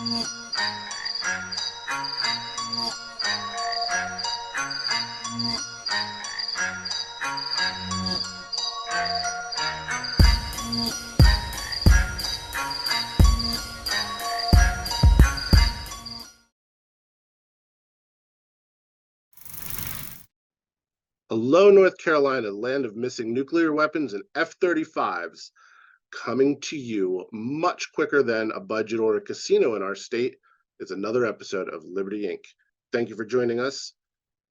Hello, North Carolina, land of missing nuclear weapons and F-35s, coming to you much quicker than a budget or a casino in our state. It's another episode of Liberty Inc. Thank you for joining us.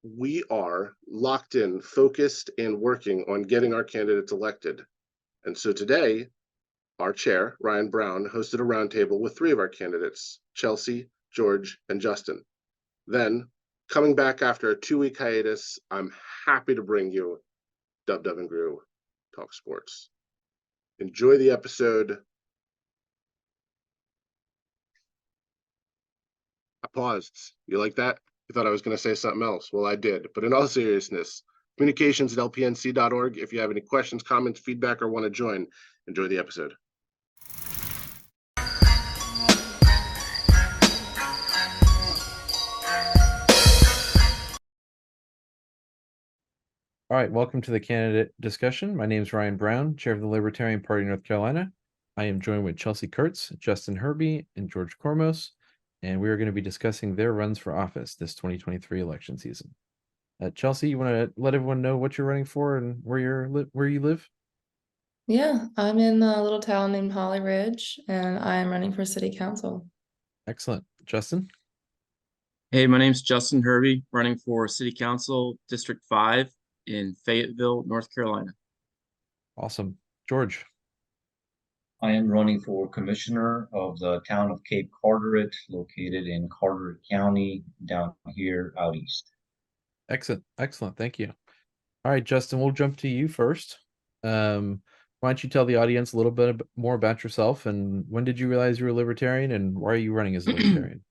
We are locked in, focused, and working on getting our candidates elected. And so today, our chair, Ryan Brown, hosted a roundtable with three of our candidates, Chelsea, George, and Justin. Then, coming back after a 2-week hiatus, I'm happy to bring you Dub and Groo Talk Sports. Enjoy the episode. I paused. You like that? You thought I was going to say something else. Well, I did. But in all seriousness, communications@lpnc.org. If you have any questions, comments, feedback, or want to join, enjoy the episode. All right, welcome to the candidate discussion. My name is Ryan Brown, chair of the Libertarian Party of North Carolina. I am joined with Chelsea Kurtz, Justin Herbe, and Gheorghe Cormos, and we are going to be discussing their runs for office this 2023 election season. Chelsea, you want to let everyone know what you're running for and where you live? Yeah, I'm in a little town named Holly Ridge, and I'm running for city council. Excellent. Justin? Hey, my name's Justin Herbe, running for City Council District 5 in Fayetteville, North Carolina. Awesome. George? I am running for commissioner of the town of Cape Carteret, located in Carteret County, down here out east. Excellent. Excellent. Thank you. All right, Justin, we'll jump to you first. Why don't you tell the audience a little bit more about yourself, and when did you realize you were a libertarian, and why are you running as a libertarian?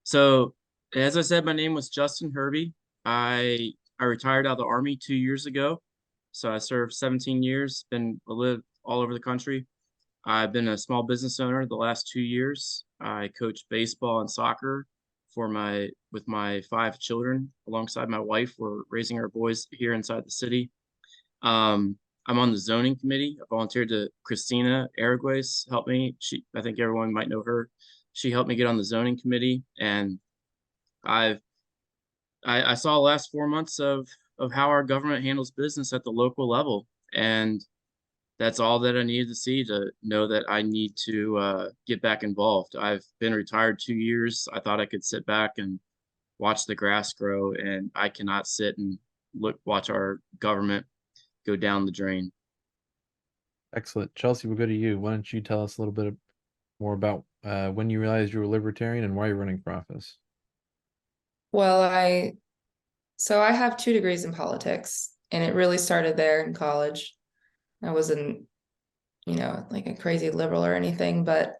So, as I said, my name was Justin Herbe. I retired out of the Army 2 years ago. So I served 17 years, lived all over the country. I've been a small business owner the last 2 years. I coach baseball and soccer with my 5 children alongside my wife. We're raising our boys here inside the city. I'm on the zoning committee. I volunteered to Christina Aragues, help me. I think everyone might know her. She helped me get on the zoning committee, and I saw the last 4 months of how our government handles business at the local level, and that's all that I needed to see to know that I need to get back involved. I've been retired 2 years. I thought I could sit back and watch the grass grow, and I cannot sit and watch our government go down the drain. Excellent. Chelsea, we'll go to you. Why don't you tell us a little bit more about when you realized you were a libertarian and why you're running for office? Well, I have 2 degrees in politics, and it really started there in college. I wasn't, like a crazy liberal or anything, but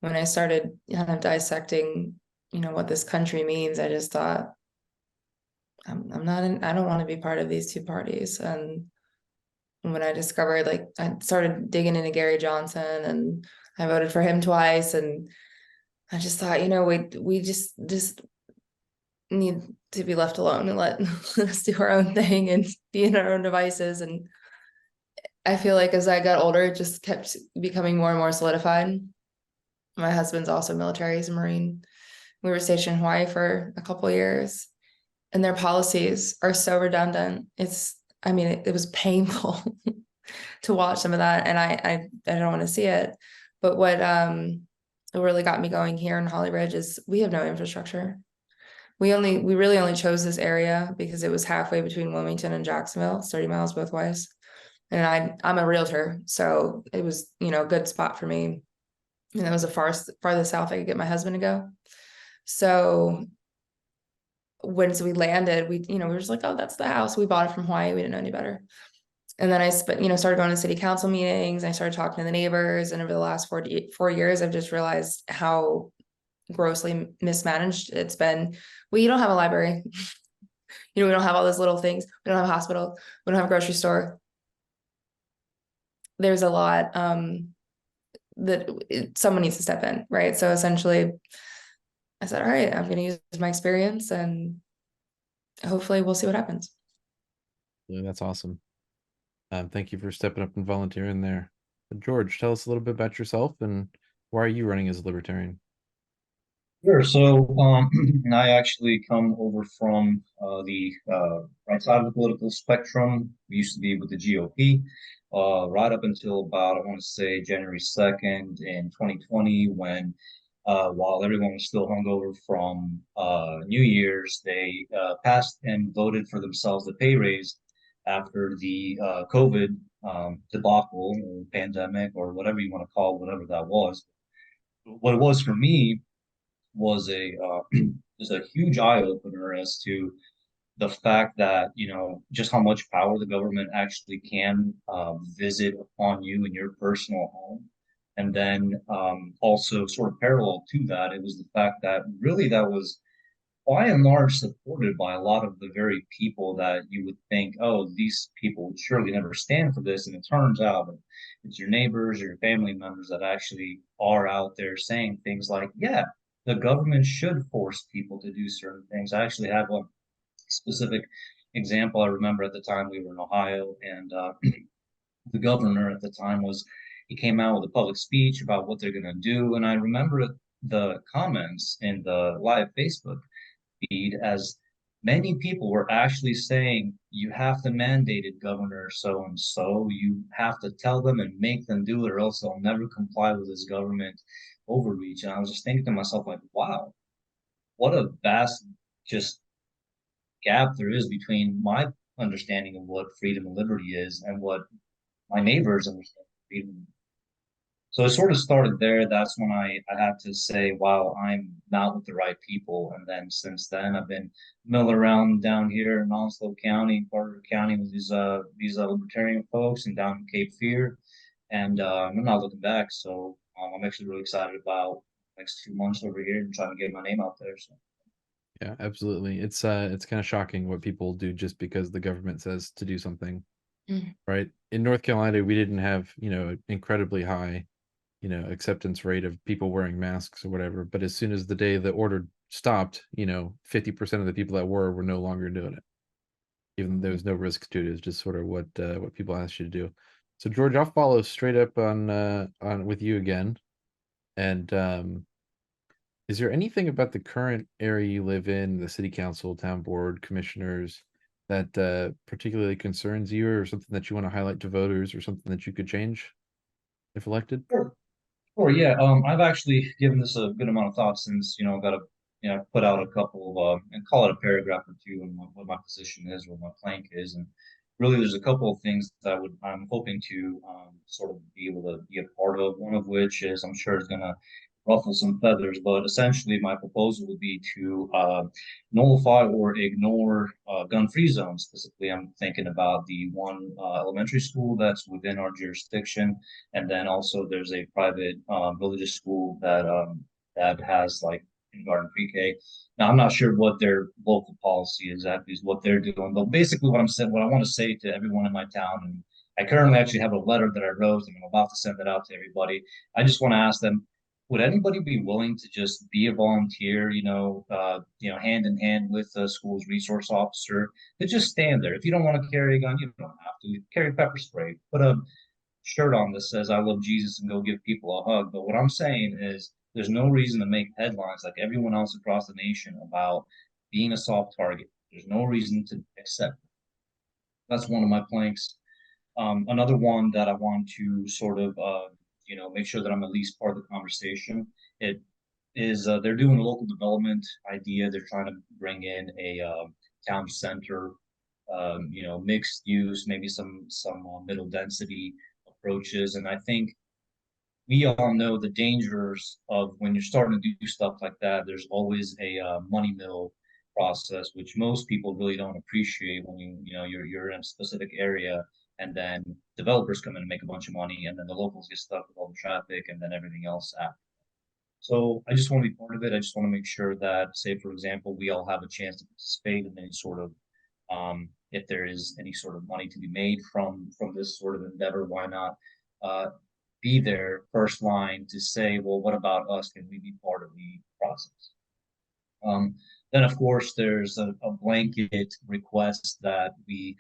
when I started kind of dissecting, what this country means, I just thought, I don't want to be part of these 2 parties. And when I discovered, I started digging into Gary Johnson, and I voted for him twice, and I just thought, we just need to be left alone and let us do our own thing and be in our own devices. And I feel like as I got older, it just kept becoming more and more solidified. My husband's also military, he's a Marine. We were stationed in Hawaii for a couple of years, and their policies are so redundant. It was painful to watch some of that, and I don't want to see it. But what really got me going here in Holly Ridge is we have no infrastructure. We really only chose this area because it was halfway between Wilmington and Jacksonville. It's 30 miles both ways. And I'm a realtor, so it was, a good spot for me. And it was the farthest south I could get my husband to go. So once we landed, we were just like, oh, that's the house. We bought it from Hawaii. We didn't know any better. And then I started going to city council meetings. I started talking to the neighbors. And over the last 4 years, I've just realized how grossly mismanaged it's been. We don't have a library. We don't have all those little things. We don't have a hospital. We don't have a grocery store. There's a lot. someone needs to step in, right? So essentially I said, all right, I'm going to use my experience and hopefully we'll see what happens. Yeah, that's awesome. Thank you for stepping up and volunteering there. George, tell us a little bit about yourself and why are you running as a Libertarian? Sure. So, I actually come over from the right side of the political spectrum. We used to be with the GOP, right up until about, I want to say, January 2nd in 2020, when while everyone was still hungover from New Year's, they passed and voted for themselves a pay raise after the COVID debacle or pandemic or whatever you want to call it, whatever that was. What it was for me was a just a huge eye opener as to the fact that, you know, just how much power the government actually can visit upon you in your personal home. And then also sort of parallel to that, it was the fact that really that was by and large supported by a lot of the very people that you would think, oh, these people would surely never stand for this. And it turns out that it's your neighbors or your family members that actually are out there saying things like, yeah, the government should force people to do certain things. I actually have a specific example. I remember at the time we were in Ohio, and the governor at the time he came out with a public speech about what they're going to do. And I remember the comments in the live Facebook feed as many people were actually saying, you have to mandate it, Governor so and so. You have to tell them and make them do it, or else they'll never comply with this government overreach. And I was just thinking to myself, like, wow, what a vast just gap there is between my understanding of what freedom and liberty is and what my neighbors understand freedom. So it sort of started there. That's when I had to say, wow, I'm not with the right people. And then since then, I've been milling around down here in Onslow County, Carteret County with these Libertarian folks and down in Cape Fear. And I'm not looking back. So I'm actually really excited about the next 2 months over here and trying to get my name out there. So. Yeah, absolutely. It's kind of shocking what people do just because the government says to do something. Right? In North Carolina, we didn't have, you know, incredibly high, you know, acceptance rate of people wearing masks or whatever. But as soon as the day the order stopped, you know, 50% of the people that were no longer doing it. Even though there was no risk to it, it's just sort of what people asked you to do. So George, I'll follow straight up on with you again. And is there anything about the current area you live in, the city council, town board, commissioners, that particularly concerns you, or something that you want to highlight to voters, or something that you could change if elected? Sure, yeah. I've actually given this a good amount of thought since, you know, I've got put out a couple of, and call it a paragraph or two on what my position is, what my plank is. And really there's a couple of things that I'm hoping to sort of be able to be a part of. One of which is, I'm sure is going to ruffle some feathers, but essentially my proposal would be to nullify or ignore gun-free zones. Specifically, I'm thinking about the one elementary school that's within our jurisdiction, and then also there's a private religious school that has like kindergarten, pre-K. Now I'm not sure what their local policy exactly is, what they're doing, but basically what I want to say to everyone in my town, and I currently actually have a letter that I wrote, and I'm about to send it out to everybody. I just want to ask them, would anybody be willing to just be a volunteer, hand in hand with the school's resource officer, to just stand there? If you don't want to carry a gun, you don't have to. Carry pepper spray. Put a shirt on that says "I love Jesus" and go give people a hug. But what I'm saying is, there's no reason to make headlines like everyone else across the nation about being a soft target. There's no reason to accept it. That's one of my planks. Another one that I want to sort of, make sure that I'm at least part of the conversation. It is they're doing a local development idea. They're trying to bring in a town center, mixed use, maybe some middle density approaches. And I think we all know the dangers of when you're starting to do stuff like that. There's always a money mill process, which most people really don't appreciate when you're in a specific area, and then developers come in and make a bunch of money, and then the locals get stuck with all the traffic and then everything else after. So I just want to be part of it. I just want to make sure that, say, for example, we all have a chance to participate in any sort of, if there is any sort of money to be made from this sort of endeavor, why not? be there first line to say, well, what about us? Can we be part of the process? Then, of course, there's a blanket request that we,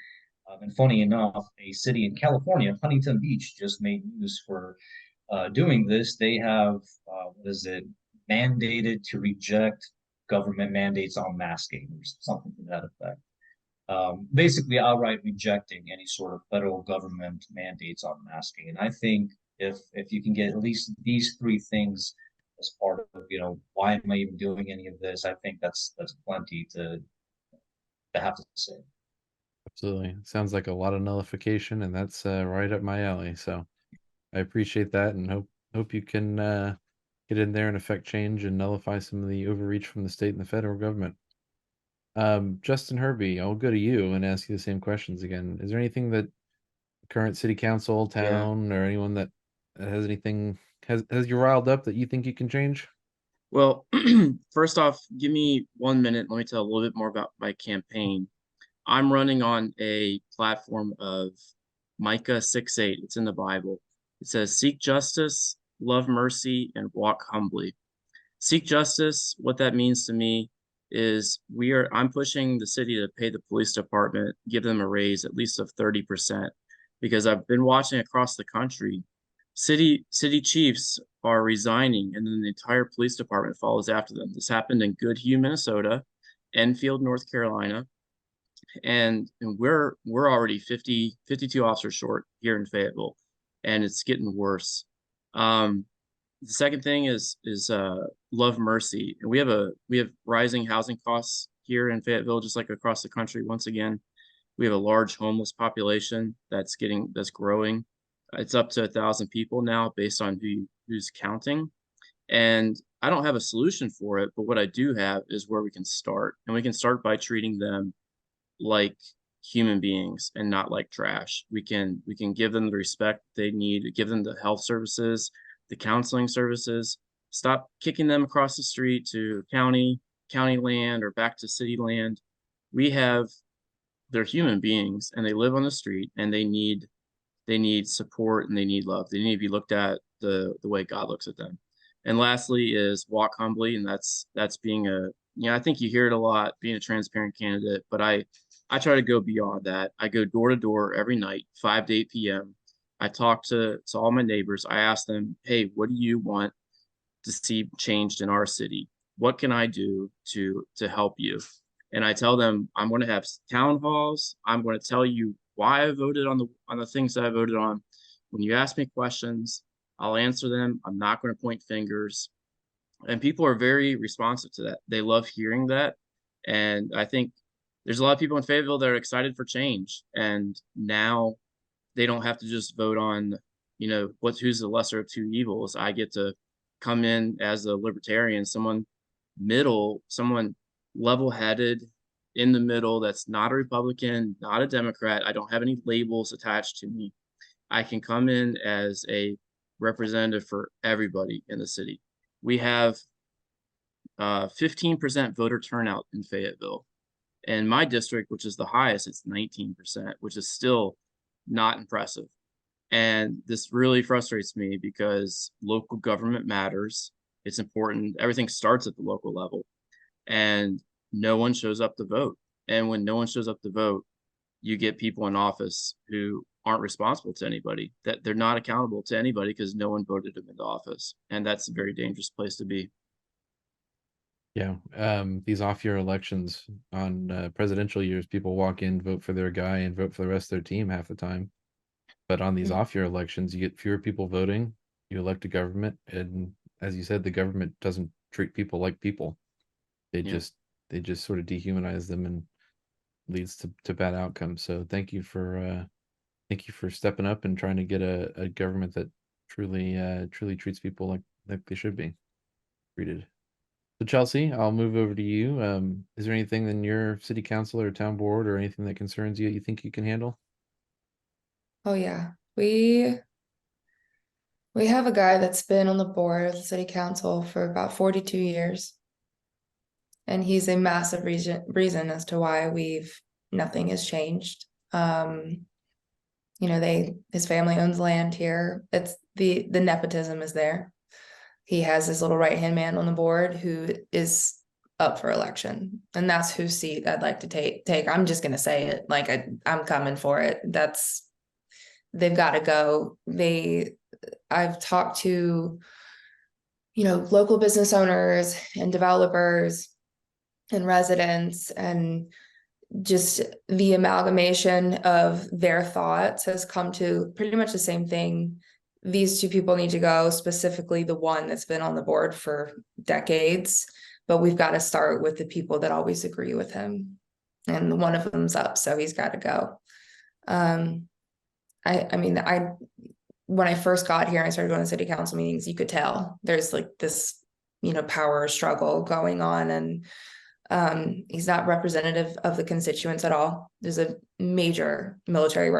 and funny enough, a city in California, Huntington Beach, just made news for doing this. They have, what is it, mandated to reject government mandates on masking or something to that effect. Basically outright rejecting any sort of federal government mandates on masking. And I think if you can get at least these three things as part of, why am I even doing any of this? I think that's plenty to have to say. Absolutely. Sounds like a lot of nullification, and that's right up my alley. So I appreciate that, and hope you can get in there and affect change and nullify some of the overreach from the state and the federal government. Justin Herbe, I'll go to you and ask you the same questions again. Is there anything that current city council, town, or anyone that has anything has you riled up that you think you can change? Well, first off, give me 1 minute. Let me tell a little bit more about my campaign. I'm running on a platform of Micah 6:8. It's in the Bible. It says, seek justice, love mercy, and walk humbly. Seek justice, what that means to me is I'm pushing the city to pay the police department, give them a raise at least of 30%, because I've been watching across the country, city chiefs are resigning and then the entire police department follows after them. This happened in Goodhue, Minnesota, Enfield, North Carolina, and we're already 52 officers short here in Fayetteville, and it's getting worse. The second thing is love mercy, and we have rising housing costs here in Fayetteville, just like across the country. Once again, we have a large homeless population that's growing. It's up to 1,000 people now, based on who's counting. And I don't have a solution for it, but what I do have is where we can start, and we can start by treating them like human beings and not like trash. We can give them the respect they need, give them the health services, the counseling services, stop kicking them across the street to county land or back to city land. They're human beings, and they live on the street, and they need support, and they need love. They need to be looked at the way God looks at them. And lastly is walk humbly, and that's being I think you hear it a lot, being a transparent candidate, but I try to go beyond that. I go door to door every night, 5 to 8 p.m. I talk to all my neighbors. I ask them, hey, what do you want to see changed in our city? What can I do to help you? And I tell them, I'm going to have town halls. I'm going to tell you why I voted on the things that I voted on. When you ask me questions, I'll answer them. I'm not going to point fingers. And people are very responsive to that. They love hearing that. And I think there's a lot of people in Fayetteville that are excited for change. And now they don't have to just vote on, who's the lesser of two evils. I get to come in as a libertarian, someone level-headed in the middle, that's not a Republican, not a Democrat. I don't have any labels attached to me. I can come in as a representative for everybody in the city. We have 15% voter turnout in Fayetteville. And my district, which is the highest, it's 19%, which is still not impressive. And this really frustrates me because local government matters. It's important. Everything starts at the local level, and no one shows up to vote. And when no one shows up to vote, you get people in office who aren't responsible to anybody, that they're not accountable to anybody because no one voted them into office. And that's a very dangerous place to be. Yeah. These off-year elections on presidential years, people walk in, vote for their guy, and vote for the rest of their team half the time. But on these off-year elections, you get fewer people voting, you elect a government, and as you said, the government doesn't treat people like people. They just sort of dehumanize them, and leads to bad outcomes. So thank you for stepping up and trying to get a government that truly treats people like they should be treated. So Chelsea, I'll move over to you. Is there anything in your city council or town board or anything that concerns you that you think you can handle? Oh yeah, we have a guy that's been on the board of the city council for about 42 years. And he's a massive reason as to why nothing has changed. his family owns land here. It's the nepotism is there. He has his little right-hand man on the board who is up for election, and that's whose seat I'd like to take. I'm just gonna say it, like I'm coming for it. They've got to go. I've talked to, local business owners and developers and residents, and just the amalgamation of their thoughts has come to pretty much the same thing. These two people need to go, specifically the one that's been on the board for decades, but we've got to start with the people that always agree with him. And one of them's up, so he's got to go. When I first got here and I started going to city council meetings, you could tell there's like this, power struggle going on, and he's not representative of the constituents at all. There's a major military,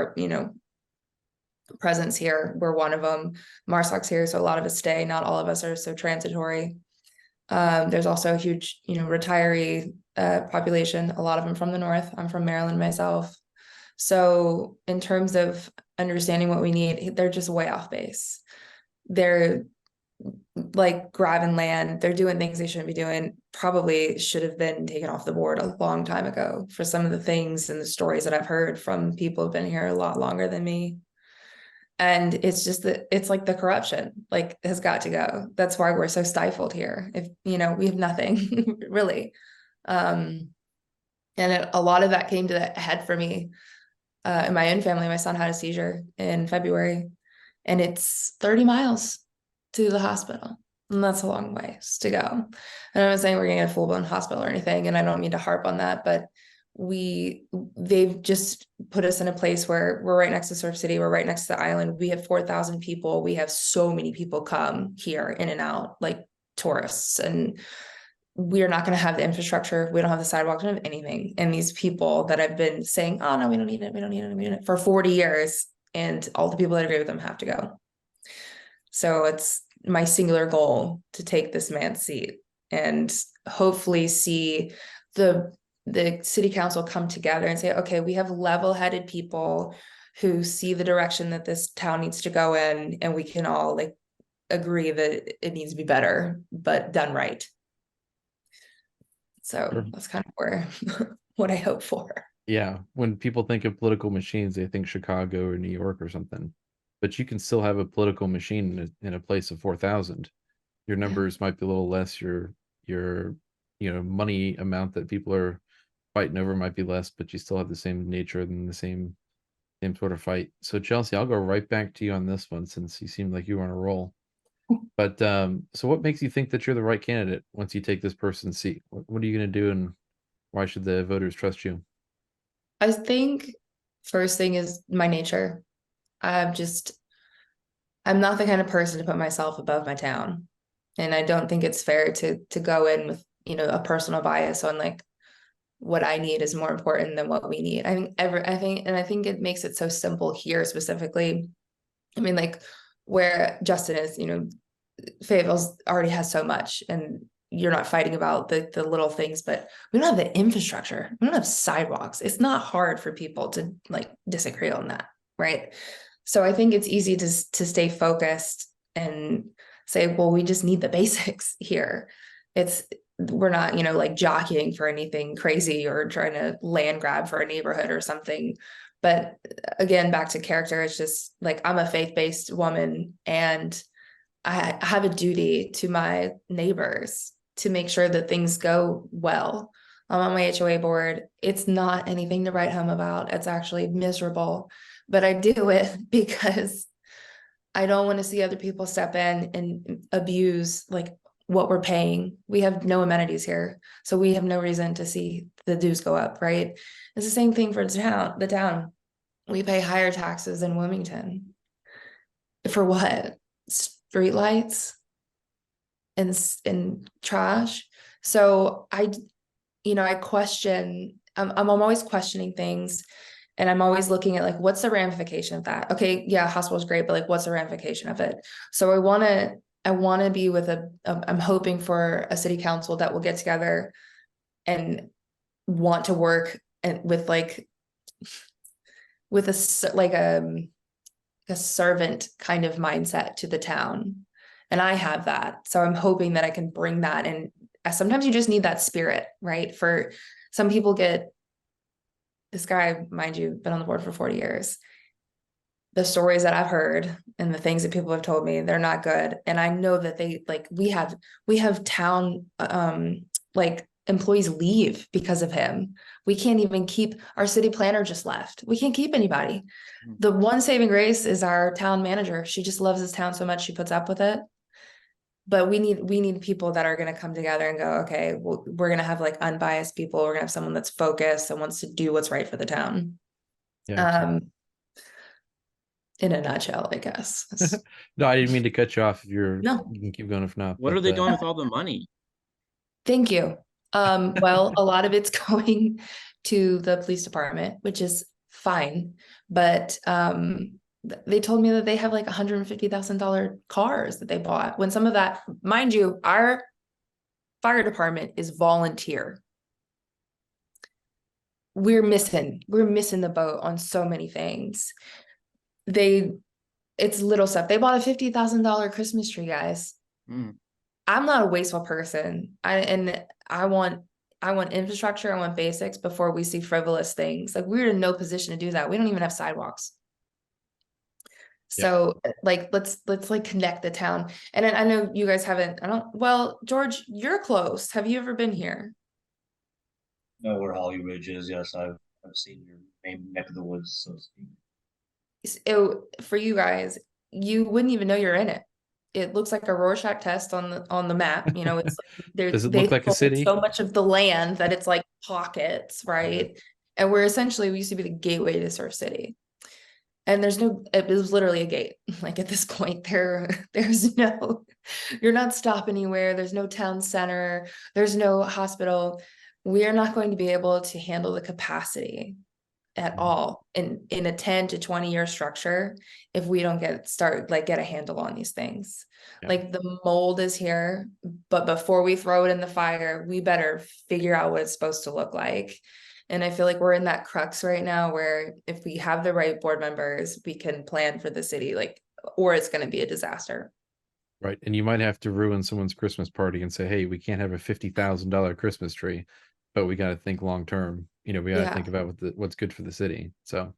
presence here. We're one of them. MARSOC's here, so a lot of us stay. Not all of us are so transitory. There's also a huge, retiree population, a lot of them from the north. I'm from Maryland myself. So in terms of understanding what we need, they're just way off base. They're like grabbing land. They're doing things they shouldn't be doing. Probably should have been taken off the board a long time ago for some of the things and the stories that I've heard from people who've been here a lot longer than me. And it's just that it's like the corruption has got to go. That's why we're so stifled here. If we have nothing really. And a lot of that came to the head for me in my own family. My son had a seizure in February, and it's 30 miles to the hospital. And that's a long ways to go. And I'm not saying we're gonna get a full-blown hospital or anything, and I don't mean to harp on that, but they've just put us in a place where we're right next to Surf City, we're right next to the island. We have 4,000 people. We have so many people come here in and out, like tourists, and we're not going to have the infrastructure. We don't have the sidewalks, we don't have anything. And these people that have been saying, oh no, we don't need it for 40 years, and all the people that agree with them have to go. So it's my singular goal to take this man's seat and hopefully see the city council come together and say, okay, we have level-headed people who see the direction that this town needs to go in, and we can all agree that it needs to be better, but done right. So Sure. That's kind of where what I hope for. Yeah, when people think of political machines, they think Chicago or New York or something. But you can still have a political machine in a place of 4,000. Your numbers might be a little less. Your money amount that people are fighting over might be less, but you still have the same nature and the same sort of fight. So Chelsea, I'll go right back to you on this one, since you seem like you were on a roll. But so what makes you think that you're the right candidate once you take this person's seat? What are you going to do, and why should the voters trust you? I think first thing is my nature. I'm not the kind of person to put myself above my town. And I don't think it's fair to go in with, a personal bias on what I need is more important than what we need. I think it makes it so simple here specifically. I mean, where Justin is, Fayetteville already has so much, and you're not fighting about the little things, but we don't have the infrastructure. We don't have sidewalks. It's not hard for people to disagree on that, right? So I think it's easy to stay focused and say, well, we just need the basics here. We're not, jockeying for anything crazy or trying to land grab for a neighborhood or something. But again, back to character, it's just I'm a faith-based woman, and I have a duty to my neighbors to make sure that things go well. I'm on my HOA board. It's not anything to write home about. It's actually miserable, but I do it because I don't want to see other people step in and abuse what we're paying. We have no amenities here, so we have no reason to see the dues go up, right? It's the same thing for the town. We pay higher taxes in Wilmington. For what? Street lights and trash. So I question, I'm always questioning things, and I'm always looking at what's the ramification of that? Okay, yeah, hospital is great, but what's the ramification of it? So I want to be with I'm hoping for a city council that will get together and want to work and with with like a servant kind of mindset to the town. And I have that. So I'm hoping that I can bring that. And sometimes you just need that spirit, right? For some people this guy, mind you, been on the board for 40 years. The stories that I've heard and the things that people have told me, they're not good. And I know that we have town, like employees leave because of him. We can't even keep, our city planner just left. We can't keep anybody. The one saving grace is our town manager. She just loves this town so much, she puts up with it. But we need people that are going to come together and go, okay, well, we're going to have like unbiased people. We're going to have someone that's focused and wants to do what's right for the town. Yeah. In a nutshell, I guess. No, I didn't mean to cut you off. You can keep going if not. What are they doing with all the money? Thank you. Well, a lot of it's going to the police department, which is fine. But they told me that they have like $150,000 cars that they bought. When some of that, mind you, our fire department is volunteer. We're missing the boat on so many things. It's little stuff. They bought a $50,000 Christmas tree, guys. I'm not a wasteful person. I want infrastructure. I want basics before we see frivolous things. Like, we're in no position to do that. We don't even have sidewalks. So like, let's like connect the town. And I know you guys haven't, well, George, you're close. Have you ever been here? Know where Holly Ridge is. Yes, I've seen your main neck of the woods, so to speak. For you guys, you wouldn't even know you're in it. It looks like a Rorschach test on the map. You know, it's like Does it look like a city? So much of the land that it's like pockets, right? And we used to be the gateway to Surf City. And it was literally a gate. Like, at this point, there's no, you're not stopping anywhere. There's no town center. There's no hospital. We are not going to be able to handle the capacity at all in a 10 to 20 year structure if we don't get a handle on these things. Like, the mold is here, but before we throw it in the fire, we better figure out what it's supposed to look like. And I feel like we're in that crux right now where if we have the right board members, we can plan for the city, or it's going to be a disaster. Right. And you might have to ruin someone's Christmas party and say, hey, we can't have a $50,000 Christmas tree, but we got to think long term. You know, we got to think about what's good for the city. So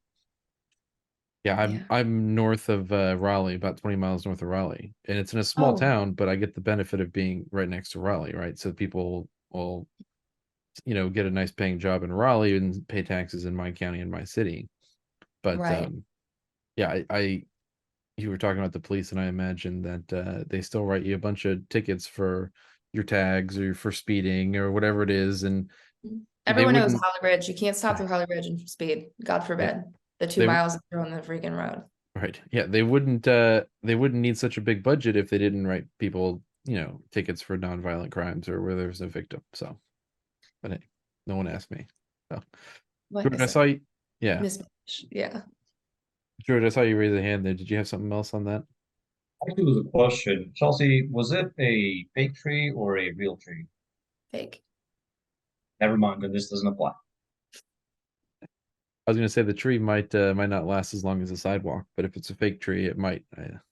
I'm north of Raleigh, about 20 miles north of Raleigh, and it's in a small town, but I get the benefit of being right next to Raleigh, right? So people will, you know, get a nice paying job in Raleigh and pay taxes in my county and my city. But you were talking about the police, and I imagine that they still write you a bunch of tickets for your tags or for speeding or whatever it is. And everyone knows Holly Ridge. You can't stop through Holly Ridge and speed. God forbid. The 2 miles on the freaking road. Right. Yeah. They wouldn't need such a big budget if they didn't write people, you know, tickets for nonviolent crimes or where there's no victim. So, but hey, no one asked me. So, George, I saw you. Yeah. George, I saw you raise a hand there. Did you have something else on that? Actually, it was a question. Chelsea, was it a fake tree or a real tree? Fake. Never mind, then this doesn't apply. I was going to say the tree might not last as long as the sidewalk, but if it's a fake tree, it might.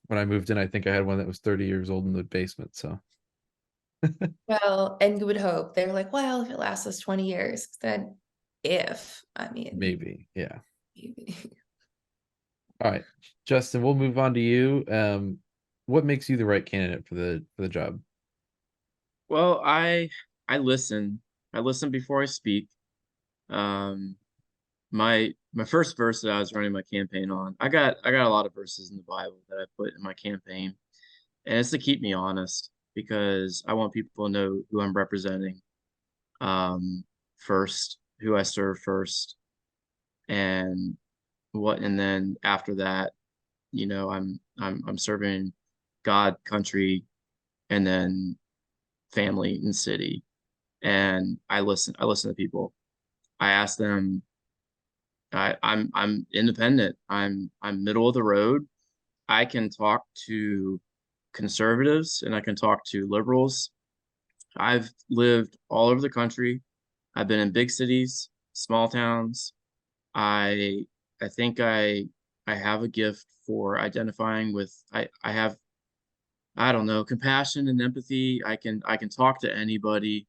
When I moved in, I think I had one that was 30 years old in the basement. So, well, and you would hope they're like, well, if it lasts us 20 years, then maybe, yeah. Maybe. All right, Justin, we'll move on to you. What makes you the right candidate for the job? Well, I listen. I listen before I speak. My first verse that I was running my campaign on, I got a lot of verses in the Bible that I put in my campaign, and it's to keep me honest because I want people to know who I'm representing first, who I serve first, and then after that, you know, I'm serving God, country, and then family and city. And I listen to people. I ask them. I'm independent. I'm middle of the road. I can talk to conservatives and I can talk to liberals. I've lived all over the country. I've been in big cities, small towns. I think I have a gift for identifying with, I have, I don't know, compassion and empathy. I can talk to anybody,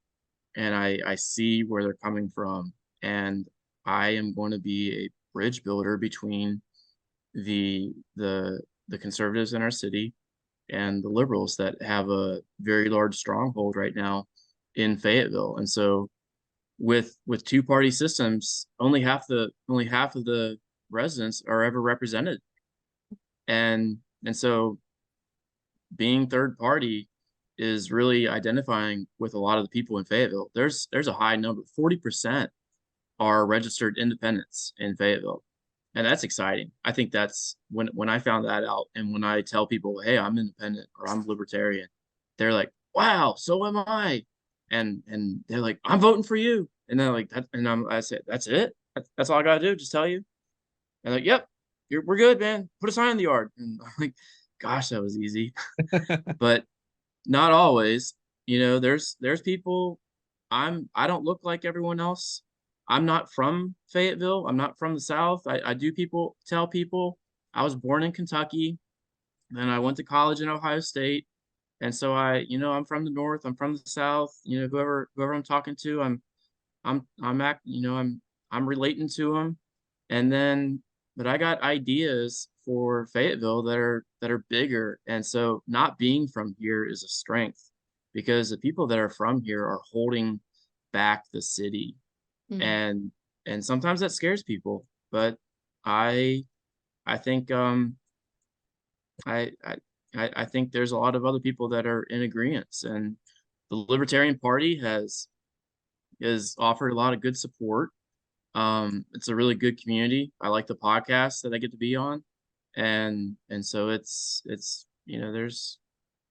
and I see where they're coming from, and I am going to be a bridge builder between the conservatives in our city and the liberals that have a very large stronghold right now in Fayetteville. And so with two-party systems, only half of the residents are ever represented. And so being third party is really identifying with a lot of the people in Fayetteville. There's a high number, 40% are registered independents in Fayetteville. And that's exciting. I think that's when I found that out, and when I tell people, hey, I'm independent or I'm libertarian, they're like, wow, so am I. And they're like, I'm voting for you. And they're like, that, and I said, that's it? That's all I gotta do, just tell you? And like, yep, we're good, man. Put a sign in the yard. And I'm like, gosh, that was easy. But not always. You know, there's people, I don't look like everyone else. I'm not from Fayetteville. I'm not from the South. I do tell people I was born in Kentucky, then I went to college in Ohio State. And so I'm from the North, I'm from the South, whoever I'm talking to, I'm relating to them. And then, but I got ideas for Fayetteville that are bigger. And so not being from here is a strength, because the people that are from here are holding back the city. And sometimes that scares people, but I think I think there's a lot of other people that are in agreement, and the Libertarian Party has offered a lot of good support. It's a really good community. I like the podcast that I get to be on, and so it's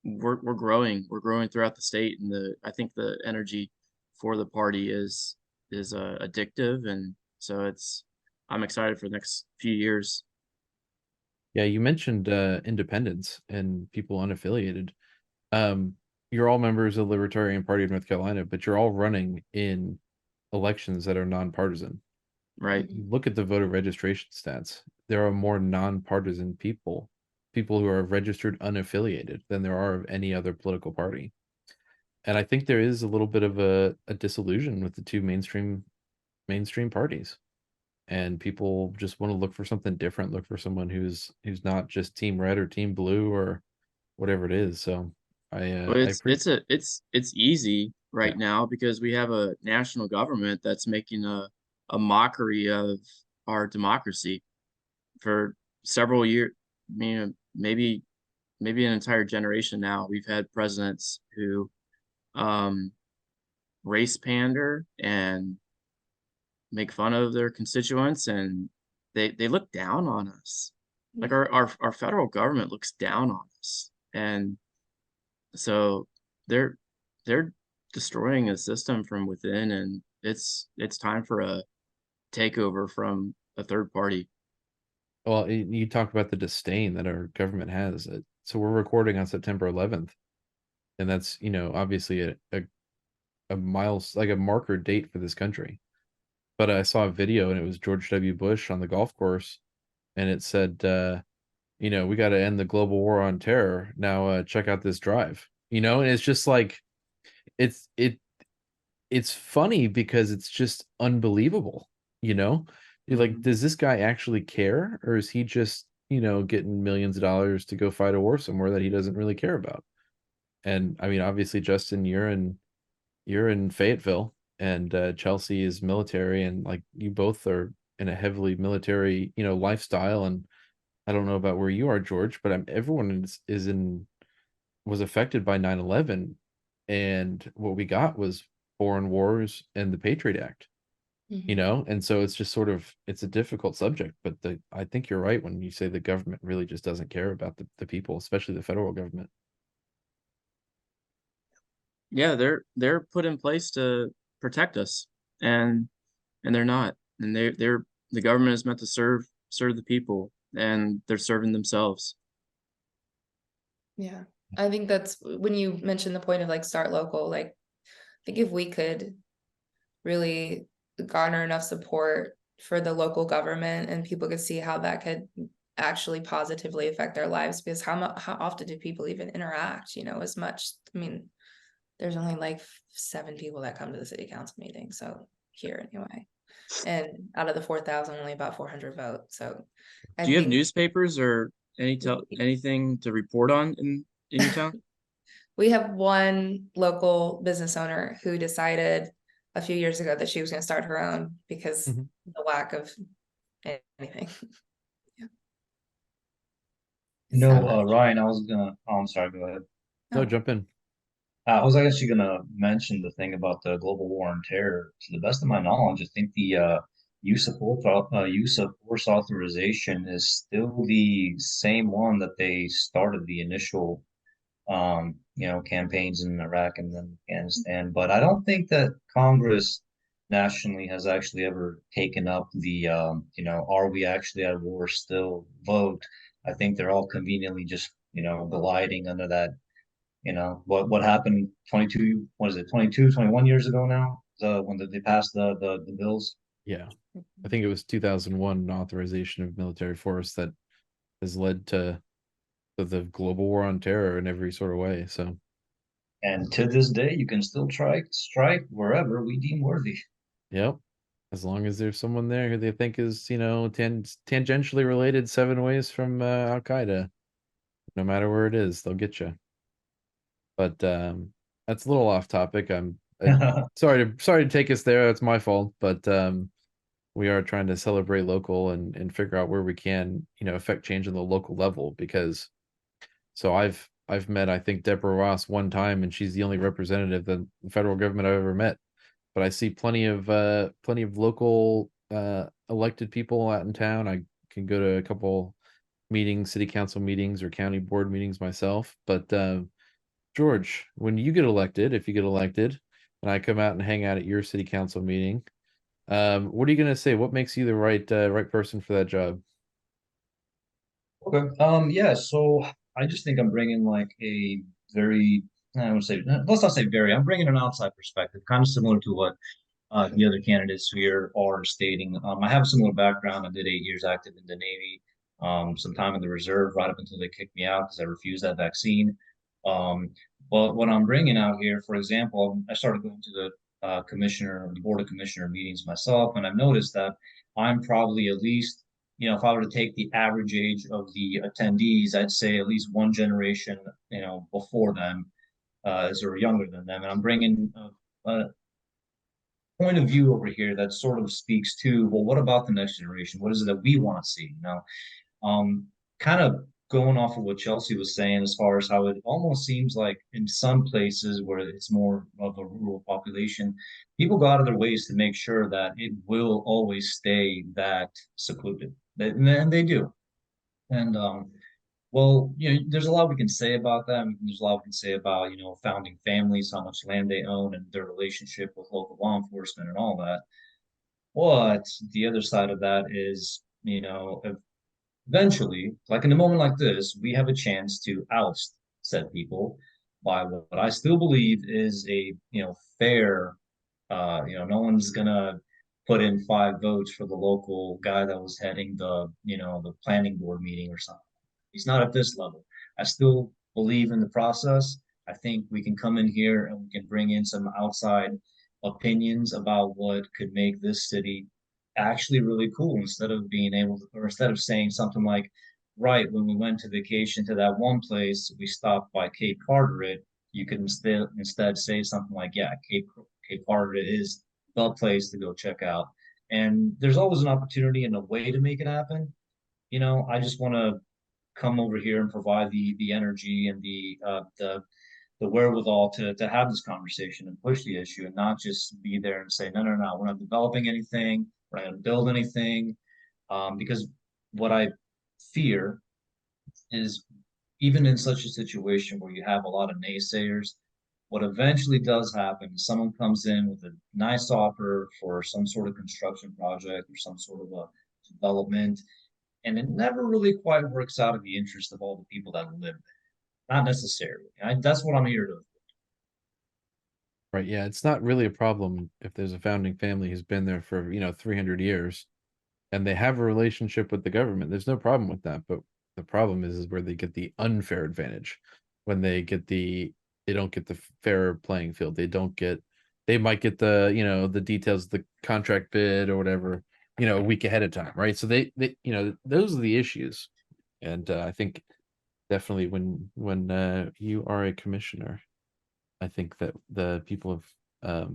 we're growing throughout the state, and I think the energy for the party is addictive, and so I'm excited for the next few years. Yeah, you mentioned independents and people unaffiliated. You're all members of the Libertarian Party of North Carolina, but you're all running in elections that are nonpartisan. Right. Look at the voter registration stats. There are more nonpartisan people who are registered unaffiliated, than there are of any other political party. And I think there is a little bit of a disillusion with the two mainstream parties. And people just want to look for something different, look for someone who's not just team red or team blue or whatever it is. So it's easy right now, because we have a national government that's making a mockery of our democracy for several years. Maybe an entire generation now. We've had presidents who race pander and make fun of their constituents, and they look down on us. Like our federal government looks down on us, and so they're destroying a system from within, and it's time for a takeover from a third party. Well, you talk about the disdain that our government has. So we're recording on September 11th, and that's obviously a marker date for this country. But I saw a video, and it was George W. Bush on the golf course, and it said, we got to end the global war on terror. Now check out this drive. And it's just like, it's funny because it's just unbelievable. You're like, does this guy actually care, or is he just getting millions of dollars to go fight a war somewhere that he doesn't really care about? And I mean, obviously, Justin, you're in Fayetteville, and Chelsea is military, and like you both are in a heavily military, lifestyle. And I don't know about where you are, George, but everyone was affected by 9/11, and what we got was foreign wars and the Patriot Act, and so it's just it's a difficult subject. But I think you're right when you say the government really just doesn't care about the people, especially the federal government. Yeah, they're put in place to protect us, and they're not. And the government is meant to serve the people, and they're serving themselves. Yeah, I think that's when you mentioned the point of like start local. Like, I think if we could really garner enough support for the local government, and people could see how that could actually positively affect their lives, because how often do people even interact, as much? I mean, there's only like 7 people that come to the city council meeting, so here anyway, and out of the 4,000, only about 400 vote. So I Do you have think newspapers or anything to report on in your town? we have one local business owner who decided a few years ago that she was going to start her own because Mhm. the lack of anything. Ryan, I'm sorry, go ahead. No, Oh. jump in. I was actually gonna mention the thing about the global war on terror. To the best of my knowledge, I think the use of force authorization is still the same one that they started the initial campaigns in Iraq and then Afghanistan. But I don't think that Congress nationally has actually ever taken up the are we actually at war still vote. I think they're all conveniently just gliding under that. What happened 22, what is it, 22, 21 years ago now? When they passed the bills. Yeah, I think it was 2001 authorization of military force that has led to the global war on terror in every sort of way. So, And to this day, you can still strike wherever we deem worthy. yep, as long as there's someone there who they think is, tangentially related 7 ways from Al Qaeda, no matter where it is, they'll get you. But that's a little off topic. I'm sorry to take us there. That's my fault. But we are trying to celebrate local and figure out where we can, affect change on the local level. Because so I've met, I think, Deborah Ross one time, and she's the only representative of the federal government I've ever met. But I see plenty of local elected people out in town. I can go to a couple meetings, city council meetings or county board meetings myself. But George, when you get elected, if you get elected, and I come out and hang out at your city council meeting, what are you gonna say? What makes you the right person for that job? Okay. Yeah. So I just think I'm bringing like a very, I would say, let's not say very. I'm bringing an outside perspective, kind of similar to what the other candidates here are stating. I have a similar background. I did 8 years active in the Navy, some time in the reserve, right up until they kicked me out because I refused that vaccine. Um, but what I'm bringing out here, for example, I started going to the the board of commissioner meetings myself, and I've noticed that I'm probably at least, if I were to take the average age of the attendees, I'd say at least one generation, before them, or younger than them, and I'm bringing a point of view over here that sort of speaks to, well, what about the next generation? What is it that we want to see? Kind of going off of what Chelsea was saying, as far as how it almost seems like in some places where it's more of a rural population, people go out of their ways to make sure that it will always stay that secluded. And they do. And well, there's a lot we can say about that. There's a lot we can say about, founding families, how much land they own, and their relationship with local law enforcement and all that. But the other side of that is, eventually, like in a moment like this, we have a chance to oust said people by what I still believe is a, fair, no one's gonna put in 5 votes for the local guy that was heading the planning board meeting or something. He's not at this level. I still believe in the process. I think we can come in here and we can bring in some outside opinions about what could make this city actually really cool, instead of being able to, or instead of saying something like, right, when we went to vacation to that one place, we stopped by Cape Carteret. You could instead say something like, yeah, Cape Carteret is the place to go check out. And there's always an opportunity and a way to make it happen. I just want to come over here and provide the energy and the wherewithal to have this conversation and push the issue, and not just be there and say, no, no, no, we're not developing anything, we're not going to build anything. Because what I fear is, even in such a situation where you have a lot of naysayers, what eventually does happen is someone comes in with a nice offer for some sort of construction project or some sort of a development, and it never really quite works out in the interest of all the people that live there. Not necessarily. That's what I'm here to. Right. Yeah, it's not really a problem if there's a founding family who's been there for 300 years. and they have a relationship with the government. There's no problem with that, but the problem is where they get the unfair advantage, when they don't get the fair playing field. They might get the, the details of the contract bid or whatever, a week ahead of time, right? So they those are the issues. And I think definitely when you are a commissioner, I think that the people of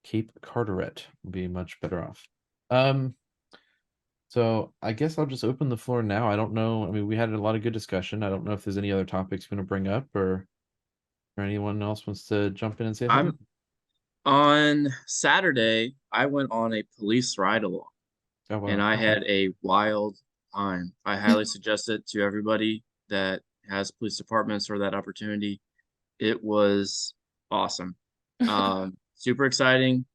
Cape Carteret will be much better off. So I guess I'll just open the floor now. I don't know. I mean, we had a lot of good discussion. I don't know if there's any other topics you want to bring up, or anyone else wants to jump in and say something. On Saturday, I went on a police ride along. Oh, wow. And I had a wild time. I highly suggest it to everybody that has police departments or that opportunity. It was awesome. Super exciting.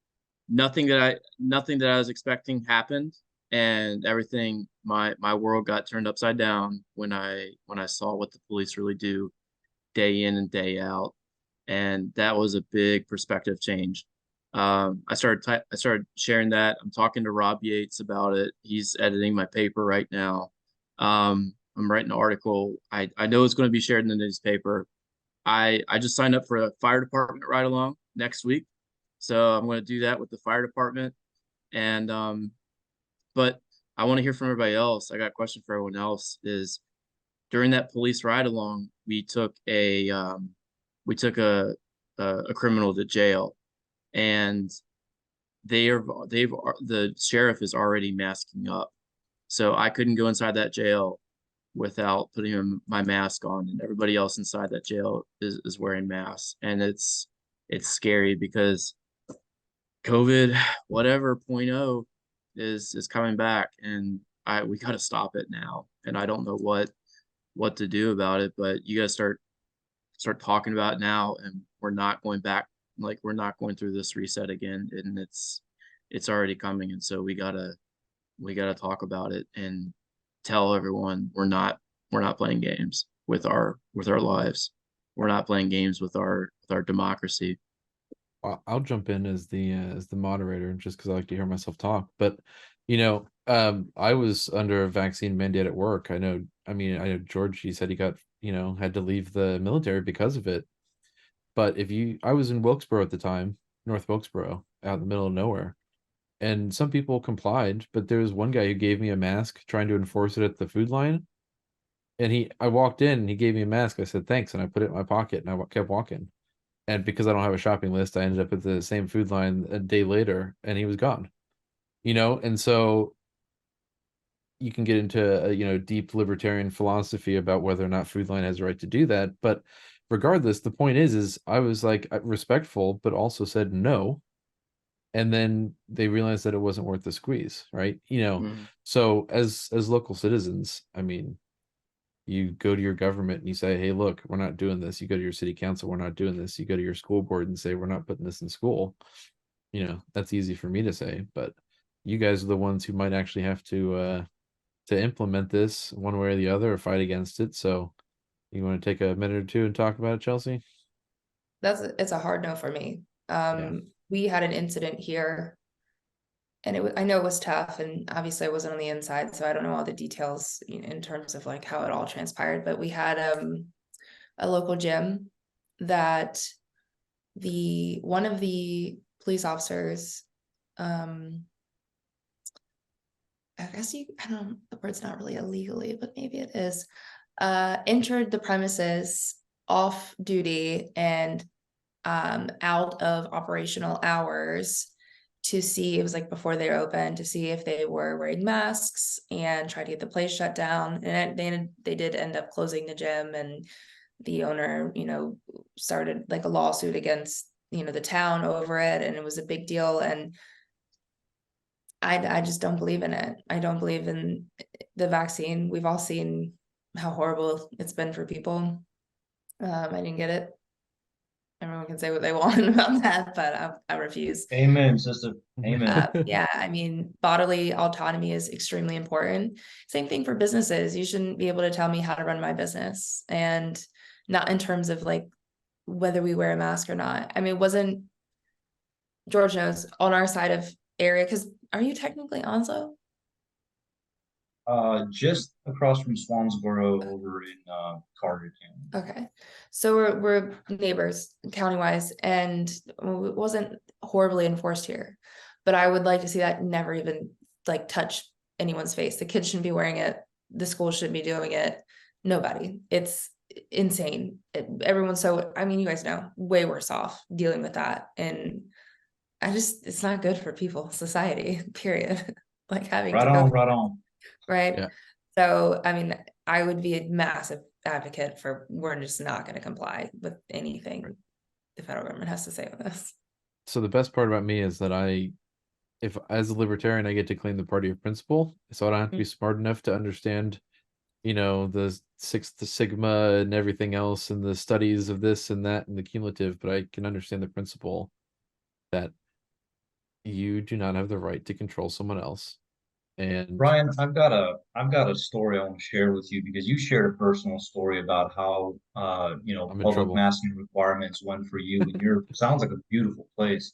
Nothing that I was expecting happened, and everything, my world got turned upside down when I saw what the police really do day in and day out. And that was a big perspective change. I started sharing that. I'm talking to Rob Yates about it. He's editing my paper right now. I'm writing an article. I know it's going to be shared in the newspaper. I just signed up for a fire department ride along next week, so I'm going to do that with the fire department. And but I want to hear from everybody else. I got a question for everyone else. Is during that police ride along, we took a criminal to jail, and the sheriff is already masking up, so I couldn't go inside that jail without putting my mask on, and everybody else inside that jail is wearing masks. And it's scary because COVID whatever 0.0 is coming back, and we got to stop it now. And I don't know what to do about it, but you guys start talking about it now, and we're not going back. Like, we're not going through this reset again, and it's already coming. And so we gotta talk about it and tell everyone we're not playing games with our lives. We're not playing games with our democracy. I'll jump in as the moderator, just because I like to hear myself talk. But I was under a vaccine mandate at work. I know George, he said he got had to leave the military because of it. But I was in Wilkesboro at the time, North Wilkesboro, out in the middle of nowhere, and some people complied, but there was one guy who gave me a mask trying to enforce it at the food line. And I walked in and he gave me a mask. I said, thanks. And I put it in my pocket and I kept walking. And because I don't have a shopping list, I ended up at the same food line a day later and he was gone, and so you can get into deep libertarian philosophy about whether or not food line has the right to do that. But regardless, the point is I was like respectful, but also said no. And then they realized that it wasn't worth the squeeze, right? So as local citizens, I mean, you go to your government and you say, hey, look, we're not doing this. You go to your city council, we're not doing this. You go to your school board and say, we're not putting this in school. That's easy for me to say, but you guys are the ones who might actually have to implement this one way or the other, or fight against it. So you want to take a minute or two and talk about it, Chelsea? It's a hard no for me. Yeah. We had an incident here, and I know it was tough, and obviously I wasn't on the inside, so I don't know all the details in terms of like how it all transpired. But we had a local gym that one of the police officers, I don't know, the word's not really illegally, but maybe it is, entered the premises off duty and out of operational hours to see, it was like before they were open, to see if they were wearing masks and try to get the place shut down. And they did end up closing the gym, and the owner, started like a lawsuit against, the town over it, and it was a big deal. And I just don't believe in it. I don't believe in the vaccine. We've all seen how horrible it's been for people. I didn't get it. Everyone can say what they want about that, but I refuse. Amen, sister. Amen. Yeah, I mean, bodily autonomy is extremely important. Same thing for businesses. You shouldn't be able to tell me how to run my business, and not in terms of like whether we wear a mask or not. I mean, George knows, on our side of area, because are you technically Onslow? Just across from Swansboro over in Carteret County. Okay, so we're neighbors county-wise, and it wasn't horribly enforced here. But I would like to see that never even like touch anyone's face. The kids shouldn't be wearing it. The school shouldn't be doing it. Nobody. It's insane. Everyone's so, I mean, you guys know, way worse off dealing with that. And it's not good for people, society, period. Like having Right to go, on, right on. right? Yeah. So, I mean, I would be a massive advocate for, we're just not going to comply with anything the federal government has to say on this. So the best part about me is that if as a libertarian, I get to claim the party of principle, so I don't have to be smart enough to understand, the Six Sigma and everything else and the studies of this and that and the cumulative, but I can understand the principle that you do not have the right to control someone else. And Brian, I've got a story I want to share with you because you shared a personal story about how I'm in public trouble. masking requirements went for you and your sounds like a beautiful place.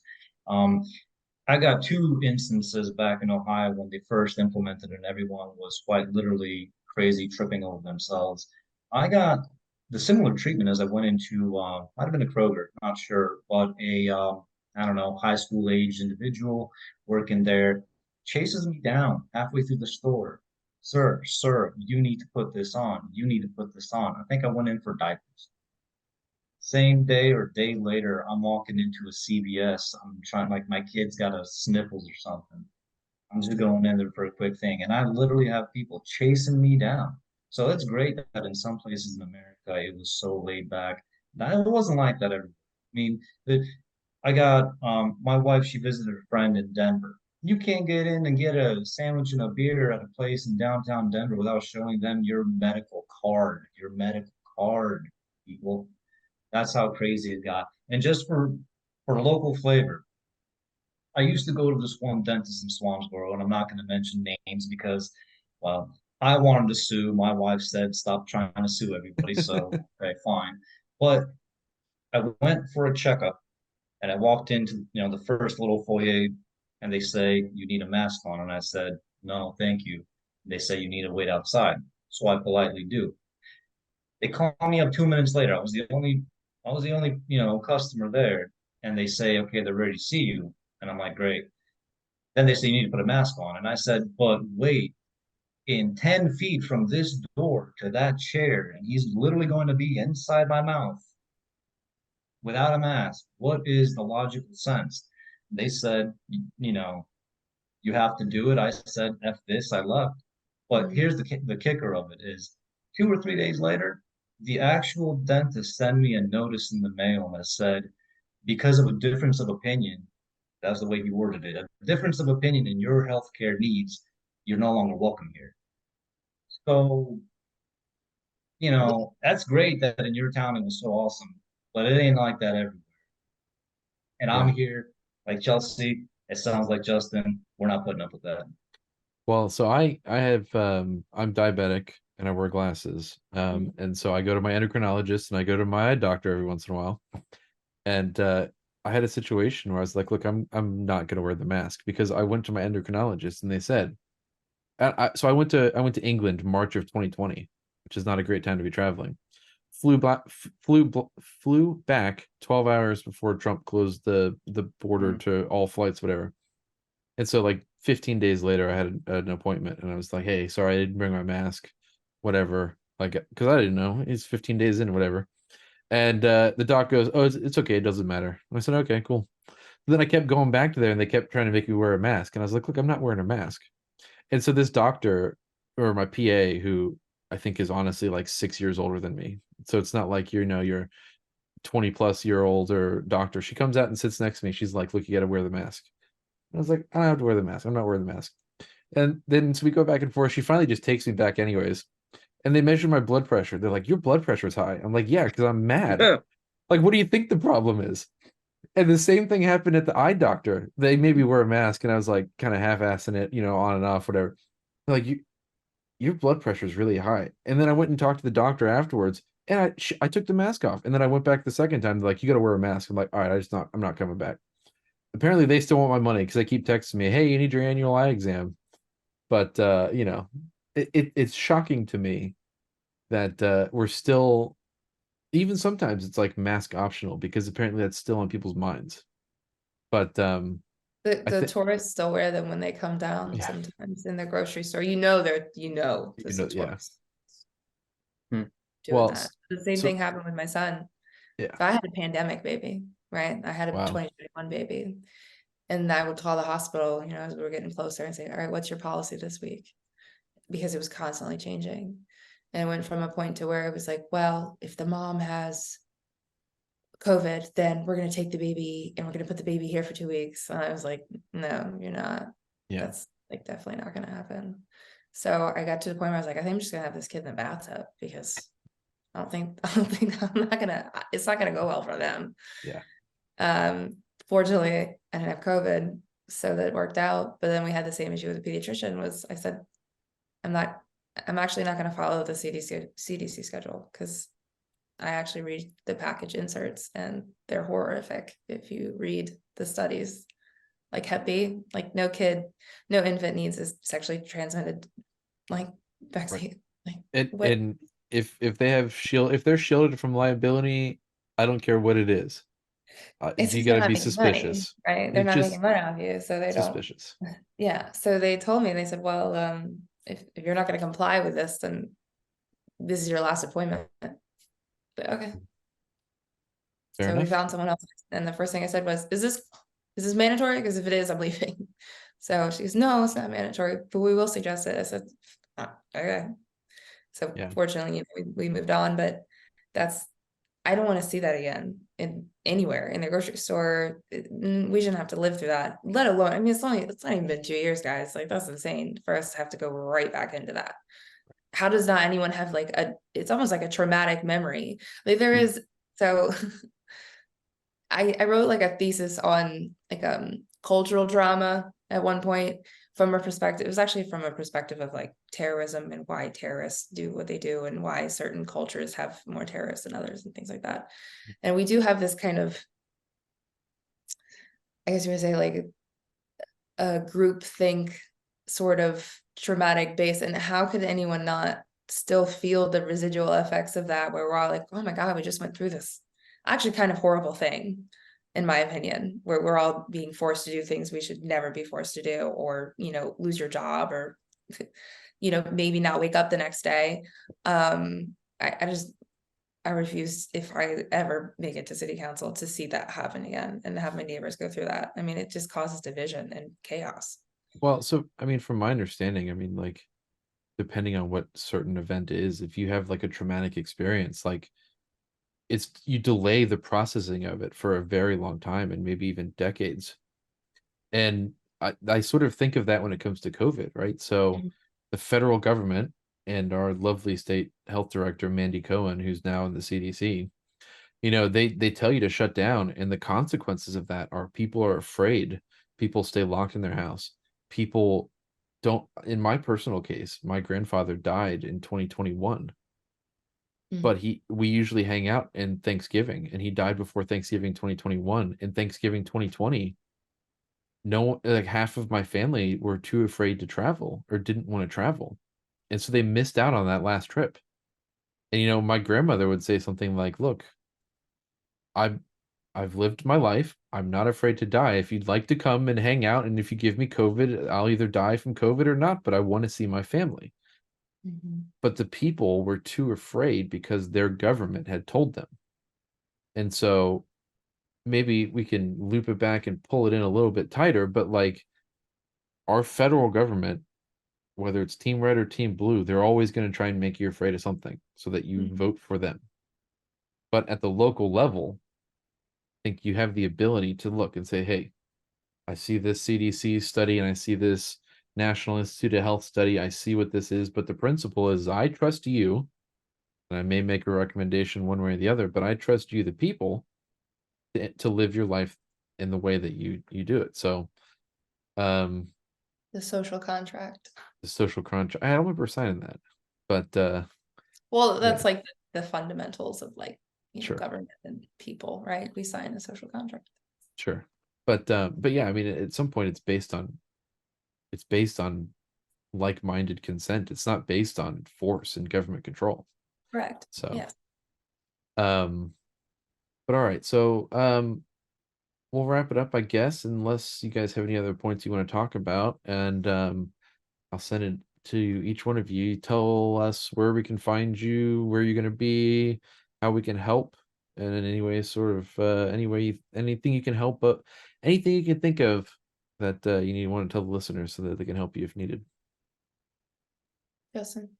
I got two instances back in Ohio when they first implemented and everyone was quite literally crazy, tripping over themselves. I got the similar treatment as I went into might have been a Kroger, not sure, but a I don't know, high school age individual working there chases me down halfway through the store. Sir, you need to put this on. You need to put this on. I think I went in for diapers. Same day or day later, I'm walking into a CVS. I'm trying, like, my kid's got a sniffles or something. I'm just going in there for a quick thing. And I literally have people chasing me down. So it's great that in some places in America, it was so laid back. It wasn't like that everywhere. I mean, I got my wife, she visited a friend in Denver. You can't get in and get a sandwich and a beer at a place in downtown Denver without showing them your medical card, people. That's how crazy it got. And just for local flavor, I used to go to this one dentist in Swansboro, and I'm not going to mention names because, well, I wanted to sue. My wife said, stop trying to sue everybody. So, okay, fine. But I went for a checkup and I walked into, the first little foyer and they say, you need a mask on. And I said, no, thank you. They say you need to wait outside. So I politely do. They call me up 2 minutes later. I was the only, customer there. And they say, okay, they're ready to see you. And I'm like, great. Then they say you need to put a mask on. And I said, but wait, in 10 feet from this door to that chair, and he's literally going to be inside my mouth without a mask. What is the logical sense? They said, you have to do it. I said, F this, I left. But here's the kicker of it is 2 or 3 days later, the actual dentist sent me a notice in the mail that said, because of a difference of opinion, that's the way he worded it, a difference of opinion in your healthcare needs, you're no longer welcome here. So, that's great that in your town it was so awesome, but it ain't like that everywhere. And I'm here, like Chelsea, it sounds like Justin, we're not putting up with that. Well, so I have I'm diabetic and I wear glasses. And so I go to my endocrinologist and I go to my eye doctor every once in a while. And I had a situation where I was like, look, I'm not going to wear the mask because I went to my endocrinologist and they said, so I went to England March of 2020, which is not a great time to be traveling. Flew back 12 hours before Trump closed the border to all flights, whatever. And so like 15 days later, I had an appointment and I was like, hey, sorry, I didn't bring my mask, whatever. Like, because I didn't know. It's 15 days in, whatever. And the doc goes, oh, it's okay. It doesn't matter. And I said, okay, cool. But then I kept going back to there and they kept trying to make me wear a mask. And I was like, look, I'm not wearing a mask. And so this doctor, or my PA, who I think is honestly like 6 years older than me. So it's not like, you're 20-plus-year-old or doctor. She comes out and sits next to me. She's like, look, you got to wear the mask. And I was like, I don't have to wear the mask. I'm not wearing the mask. And then so we go back and forth. She finally just takes me back anyways. And they measure my blood pressure. They're like, your blood pressure is high. I'm like, yeah, because I'm mad. Like, what do you think the problem is? And the same thing happened at the eye doctor. They made me wear a mask, and I was like, kind of half-assing it, on and off, whatever. They're like, your blood pressure is really high. And then I went and talked to the doctor afterwards, and I took the mask off. And then I went back the second time. They're like, you got to wear a mask. I'm like, all right, I'm not coming back. apparently they still want my money because they keep texting me, hey, you need your annual eye exam. But you know, it's shocking to me that we're still, even sometimes it's like mask optional because apparently that's still on people's minds. But I The think, tourists still wear them when they come down yeah, sometimes in the grocery store. You know this is a yeah. tourist Hmm. doing Well, that. The same so thing happened with my son. yeah, So I had a pandemic baby, right? I had a wow, 2021 baby. And I would call the hospital, as we were getting closer and say, all right, what's your policy this week? Because it was constantly changing. And it went from a point to where it was like, well, if the mom has COVID, then we're going to take the baby and we're going to put the baby here for 2 weeks. And I was like, no, you're not. yeah, That's like definitely not going to happen. So I got to the point where I was like, I think I'm just going to have this kid in the bathtub because I don't think it's not going to go well for them. yeah, Fortunately, I didn't have COVID, so that worked out. But then we had the same issue with the pediatrician. Was I said, I'm actually not going to follow the CDC schedule because I actually read the package inserts and they're horrific. If you read the studies, like Hep B, like no infant needs a sexually transmitted like vaccine. Like what? and if they have if they're shielded from liability, I don't care what it is. It's You just got they're to not be making money, suspicious. right? They're It's not just making money off you, so they don't. suspicious. Yeah. So they told me, they said, well, if you're not going to comply with this, then this is your last appointment. But okay. Fair So we enough. found someone else. And the first thing I said was, is this mandatory? Because if it is, I'm leaving. So she goes, no, it's not mandatory, but we will suggest it. I said, oh, okay. So Yeah. fortunately, we moved on, but I don't want to see that again in anywhere in the grocery store. We shouldn't have to live through that, let alone, I mean, it's not even been 2 years, guys. Like that's insane for us to have to go right back into that. How does not anyone have like it's almost like a traumatic memory. Like there is, so I wrote like a thesis on like cultural drama at one point from a perspective. It was actually from a perspective of like terrorism and why terrorists do what they do and why certain cultures have more terrorists than others and things like that. And we do have this kind of, I guess you would say, like a group think sort of traumatic base. And how could anyone not still feel the residual effects of that, where we're all like, oh my God, we just went through this actually kind of horrible thing, in my opinion, where we're all being forced to do things we should never be forced to do, or, lose your job, or, maybe not wake up the next day. I refuse, if I ever make it to city council, to see that happen again and have my neighbors go through that. I mean, it just causes division and chaos. Well, so I mean, from my understanding, I mean, like, depending on what certain event is, if you have like a traumatic experience, like you delay the processing of it for a very long time and maybe even decades. And I sort of think of that when it comes to COVID, right? So the federal government and our lovely state health director, Mandy Cohen, who's now in the CDC, they tell you to shut down. And the consequences of that are people are afraid. People stay locked in their house. People don't, in my personal case, my grandfather died in 2021. But we usually hang out in Thanksgiving, and he died before Thanksgiving 2021. In Thanksgiving 2020, no, like half of my family were too afraid to travel or didn't want to travel. And so they missed out on that last trip. And my grandmother would say something like, look, I've lived my life. I'm not afraid to die. If you'd like to come and hang out, and if you give me COVID, I'll either die from COVID or not, but I want to see my family. But the people were too afraid because their government had told them. And so maybe we can loop it back and pull it in a little bit tighter, but like our federal government, whether it's Team Red or Team Blue, they're always going to try and make you afraid of something so that you vote for them. But at the local level, I think you have the ability to look and say, hey, I see this CDC study and I see this National Institute of Health study. I see what this is, but the principle is I trust you, and I may make a recommendation one way or the other, but I trust you, the people, to live your life in the way that you do it. So, The social contract. the social contract. I don't remember signing that, but Well, that's like the fundamentals of like Sure. government and people, right? We sign a social contract. Sure. But yeah, I mean, at some point, it's based on like-minded consent. It's not based on force and government control. Correct. So, Yes. but all right, so we'll wrap it up, I guess, unless you guys have any other points you want to talk about, and I'll send it to each one of you. Tell us where we can find you, where you're going to be, how we can help, and in any way, sort of, anything you can help, but anything you can think of that you want to tell the listeners so that they can help you if needed. Justin.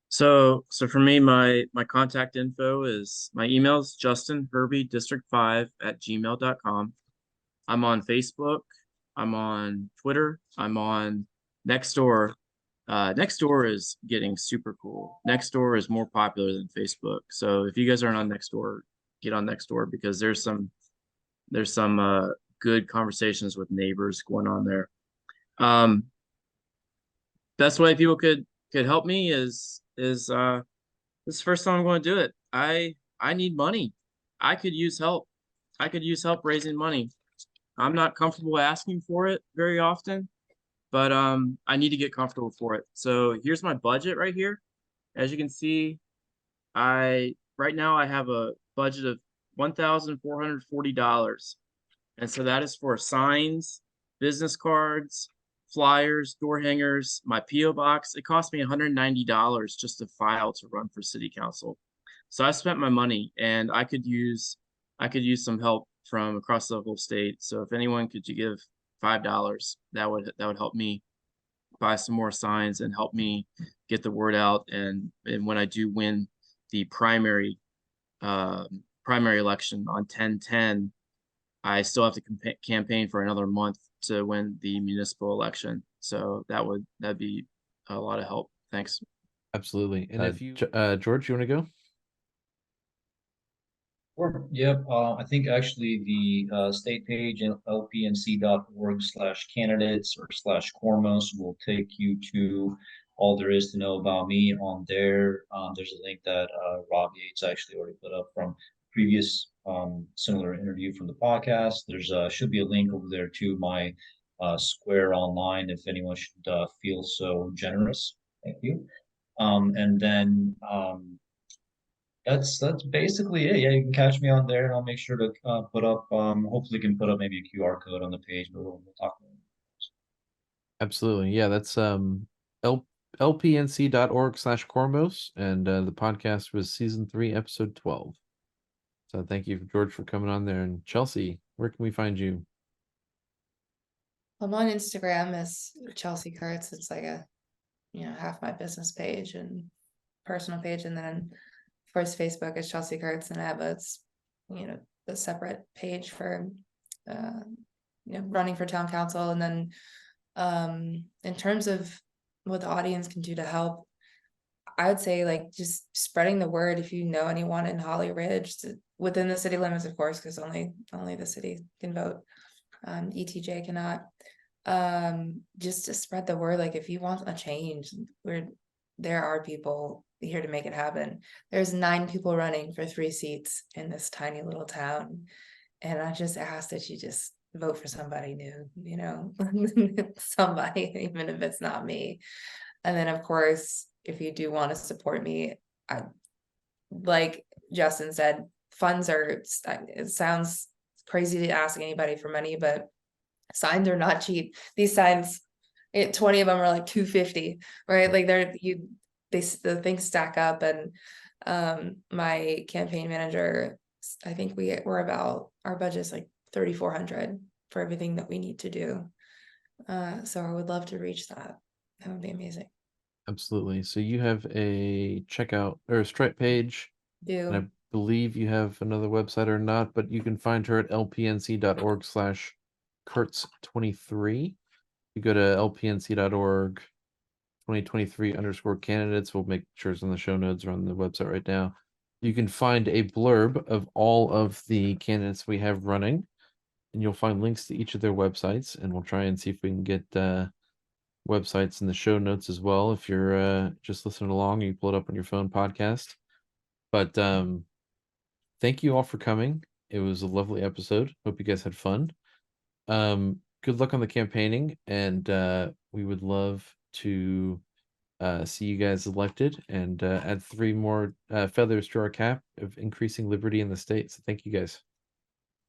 So for me, my contact info is my email is justinherbe5@gmail.com. I'm on Facebook. I'm on Twitter. I'm on Nextdoor. Nextdoor is getting super cool. Nextdoor is more popular than Facebook. So if you guys aren't on Nextdoor, get on Nextdoor because there's some good conversations with neighbors going on there. Best way people could help me is this is the first time I'm going to do it. I need money. I could use help. I could use help raising money. I'm not comfortable asking for it very often, but I need to get comfortable for it. So here's my budget right here. As you can see, right now I have a budget of $1,440. And so that is for signs, business cards, flyers, door hangers, my P.O. box. It cost me $190 just to file to run for city council. So I spent my money, and I could use some help from across the whole state. So if anyone could you give $5, that would help me buy some more signs and help me get the word out. And when I do win the primary election on 10/10, I still have to campaign for another month to win the municipal election. So that'd be a lot of help. Thanks. Absolutely. And if you, George, you want to go? Sure. Yep. I think actually the state page lpnc.org/candidates or /Cormos will take you to all there is to know about me on there. There's a link that Rob Yates actually already put up from previous similar interview from the podcast. There's should be a link over there to my Square Online if anyone should feel so generous. Thank you. And then that's basically it. Yeah, you can catch me on there, and I'll make sure to put up. Hopefully, can put up maybe a QR code on the page, but we'll talk about it. Absolutely. Yeah, that's lpnc.org/Cormos, and the podcast was season 3, episode 12. So thank you, George, for coming on there. And Chelsea, where can we find you? I'm on Instagram as Chelsea Kurtz. It's like half my business page and personal page, and then of course Facebook is Chelsea Kurtz, and I have a separate page for running for town council. And then in terms of what the audience can do to help, I would say like just spreading the word. If you know anyone in Holly Ridge, within the city limits, of course, because only the city can vote. ETJ cannot. Just to spread the word. Like if you want a change, there are people here to make it happen. There's 9 people running for 3 seats in this tiny little town, and I just ask that you just vote for somebody new, somebody, even if it's not me. And then of course, if you do want to support me, like Justin said, funds it sounds crazy to ask anybody for money, but signs are not cheap. These signs, 20 of them are like $250, right? Like the things stack up. And my campaign manager, I think we're about, our budget's like $3,400 for everything that we need to do. So I would love to reach that. That would be amazing. Absolutely. So you have a checkout or a Stripe page. And I believe you have another website or not, but you can find her at lpnc.org/Kurtz23. You go to lpnc.org 2023_candidates. We'll make sure it's on the show notes or on the website right now. You can find a blurb of all of the candidates we have running, and you'll find links to each of their websites, and we'll try and see if we can get websites in the show notes as well if you're just listening along and you pull it up on your phone podcast. But thank you all for coming. It was a lovely episode. Hope you guys had fun. Good luck on the campaigning, and we would love to see you guys elected and add 3 more feathers to our cap of increasing liberty in the state. So thank you guys.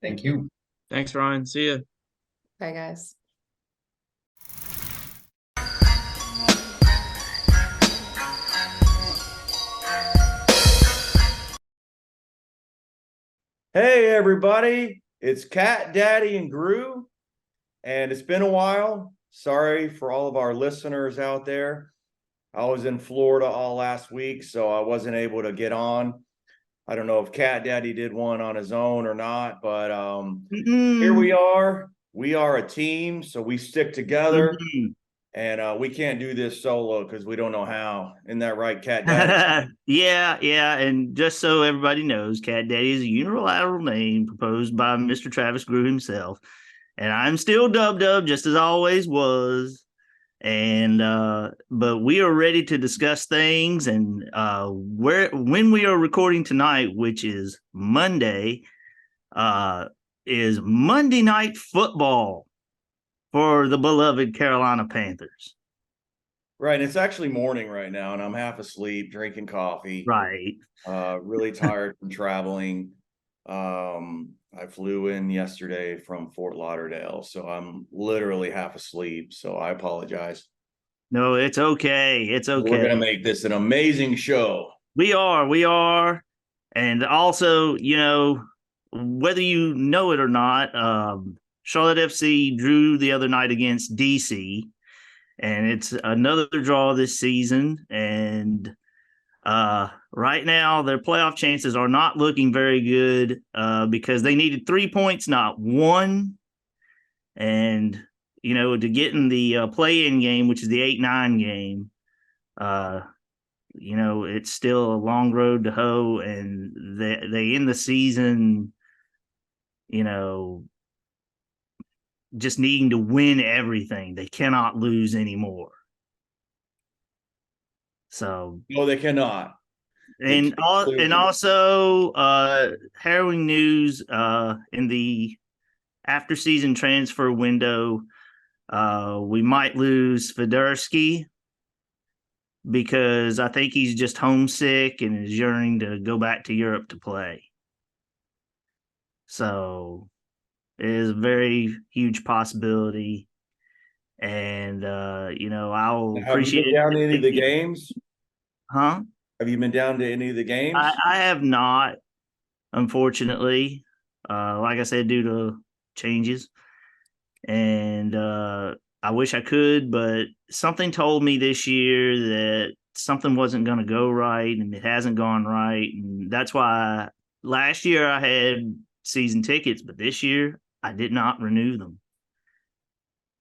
Thank you. Thanks, Ryan. See ya. Bye, guys. Hey everybody, it's Cat Daddy and Groo, and it's been a while. Sorry for all of our listeners out there. I was in Florida all last week, so I wasn't able to get on. I don't know if Cat Daddy did one on his own or not, but here we are. We are a team, so we stick together. And we can't do this solo because we don't know how. Isn't that right, Cat Daddy? Yeah. And just so everybody knows, Cat Daddy is a unilateral name proposed by Mr. Travis Groo himself. And I'm still Dub, just as I always was. And but we are ready to discuss things. And when we are recording tonight, which is Monday, is Monday Night Football for the beloved Carolina Panthers. Right. It's actually morning right now, and I'm half asleep, drinking coffee. Right. Really tired from traveling. I flew in yesterday from Fort Lauderdale, so I'm literally half asleep. So I apologize. No, it's okay. It's okay. We're gonna make this an amazing show. We are. And also, whether you know it or not, Charlotte FC drew the other night against DC, and it's another draw this season. And right now, their playoff chances are not looking very good because they needed 3 points, not 1. And, to get in the play-in game, which is the 8-9 game, it's still a long road to hoe. And they end the season, just needing to win everything. They cannot lose anymore. So No, they cannot. And also harrowing news in the after season transfer window. We might lose Fedorsky because I think he's just homesick and is yearning to go back to Europe to play. So it is a very huge possibility. And, I'll appreciate it. Have you been down to any of the games? Huh? Have you been down to any of the games? I have not, unfortunately. Like I said, due to changes. And I wish I could, but something told me this year that something wasn't going to go right, and it hasn't gone right. And that's why last year I had season tickets, but this year I did not renew them.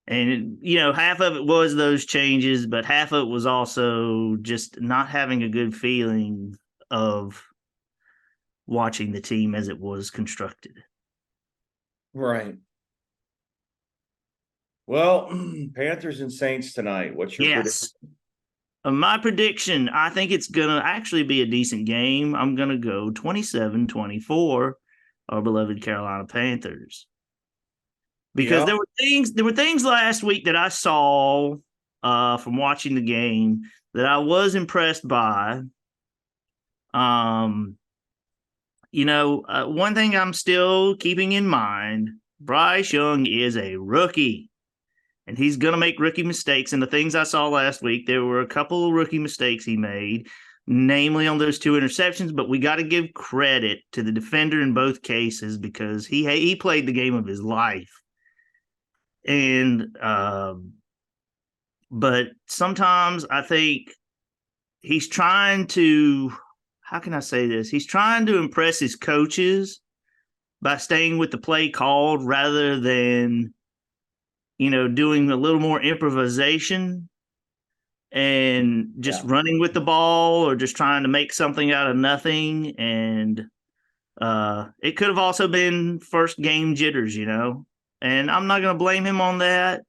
And, half of it was those changes, but half of it was also just not having a good feeling of watching the team as it was constructed. Right. Well, Panthers and Saints tonight. What's your prediction? My prediction, I think it's going to actually be a decent game. I'm going to go 27-24, our beloved Carolina Panthers. Because there were things last week that I saw from watching the game that I was impressed by. One thing I'm still keeping in mind, Bryce Young is a rookie, and he's going to make rookie mistakes. And the things I saw last week, there were a couple of rookie mistakes he made, namely on those 2 interceptions. But we got to give credit to the defender in both cases because he played the game of his life. And but sometimes I think he's trying to, how can I say this? He's trying to impress his coaches by staying with the play called rather than, doing a little more improvisation and just running with the ball or just trying to make something out of nothing. And it could have also been first game jitters, And I'm not going to blame him on that,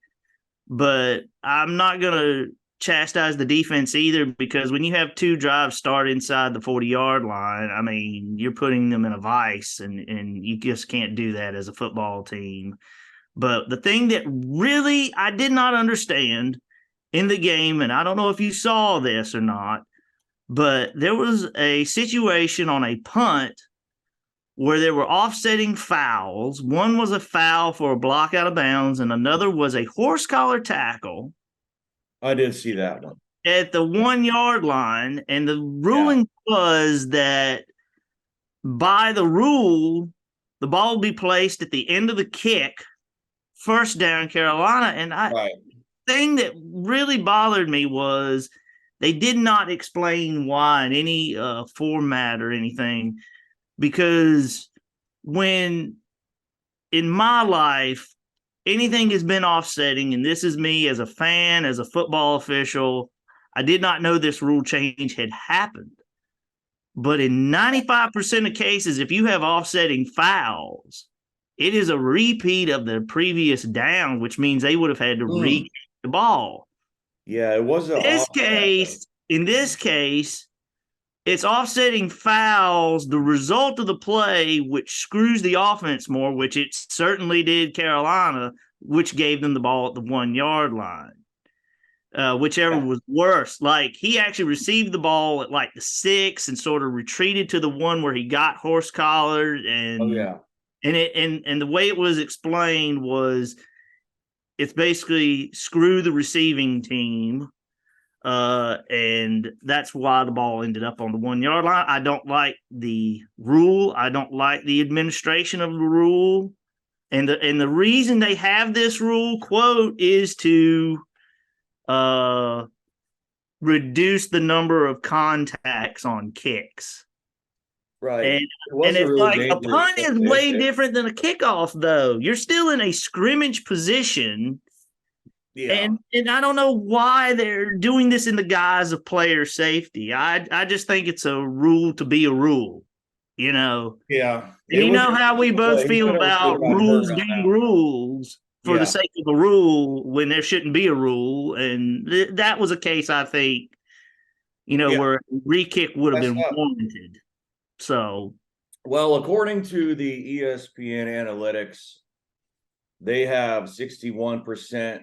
but I'm not going to chastise the defense either, because when you have 2 drives start inside the 40-yard line, I mean, you're putting them in a vice, and you just can't do that as a football team. But the thing that really I did not understand in the game, and I don't know if you saw this or not, but there was a situation on a punt where there were offsetting fouls. One was a foul for a block out of bounds, and another was a horse collar tackle. I did see that one. At the 1 yard line, and the ruling was that by the rule, the ball would be placed at the end of the kick, first down Carolina. And thing that really bothered me was they did not explain why in any format or anything, because when in my life anything has been offsetting, and this is me as a fan, as a football official, I did not know this rule change had happened. But in 95% of cases, if you have offsetting fouls, it is a repeat of the previous down, which means they would have had to re-kick the ball. Yeah, it was in this case, it's offsetting fouls, the result of the play, which screws the offense more, which it certainly did Carolina, which gave them the ball at the 1 yard line. Whichever was worse. Like, he actually received the ball at like the 6 and sort of retreated to the one where he got horse collared. And and the way it was explained was it's basically screw the receiving team. And that's why the ball ended up on the 1 yard line. I don't like the rule. I don't like the administration of the rule. And the reason they have this rule, quote, is to reduce the number of contacts on kicks. Right. And it's like a punt is way different than a kickoff, though. You're still in a scrimmage position. Yeah. And I don't know why they're doing this in the guise of player safety. I just think it's a rule to be a rule, you know. Yeah. And you know how we both feel about rules being rules for the sake of a rule when there shouldn't be a rule. And that was a case, I think, you know, where a re-kick would have been warranted. So, well, according to the ESPN analytics, they have 61%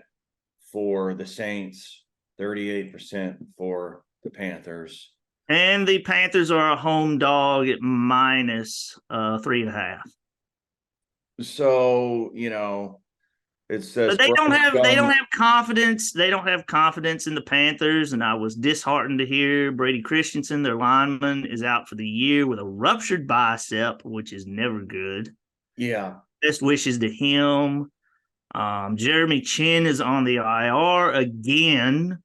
for the Saints, 38% for the Panthers. And the Panthers are a home dog at minus 3.5. So, you know, it says but they don't have confidence. They don't have confidence in the Panthers, and I was disheartened to hear Brady Christensen, their lineman, is out for the year with a ruptured bicep, which is never good. Yeah. Best wishes to him. Jeremy Chin is on the IR again.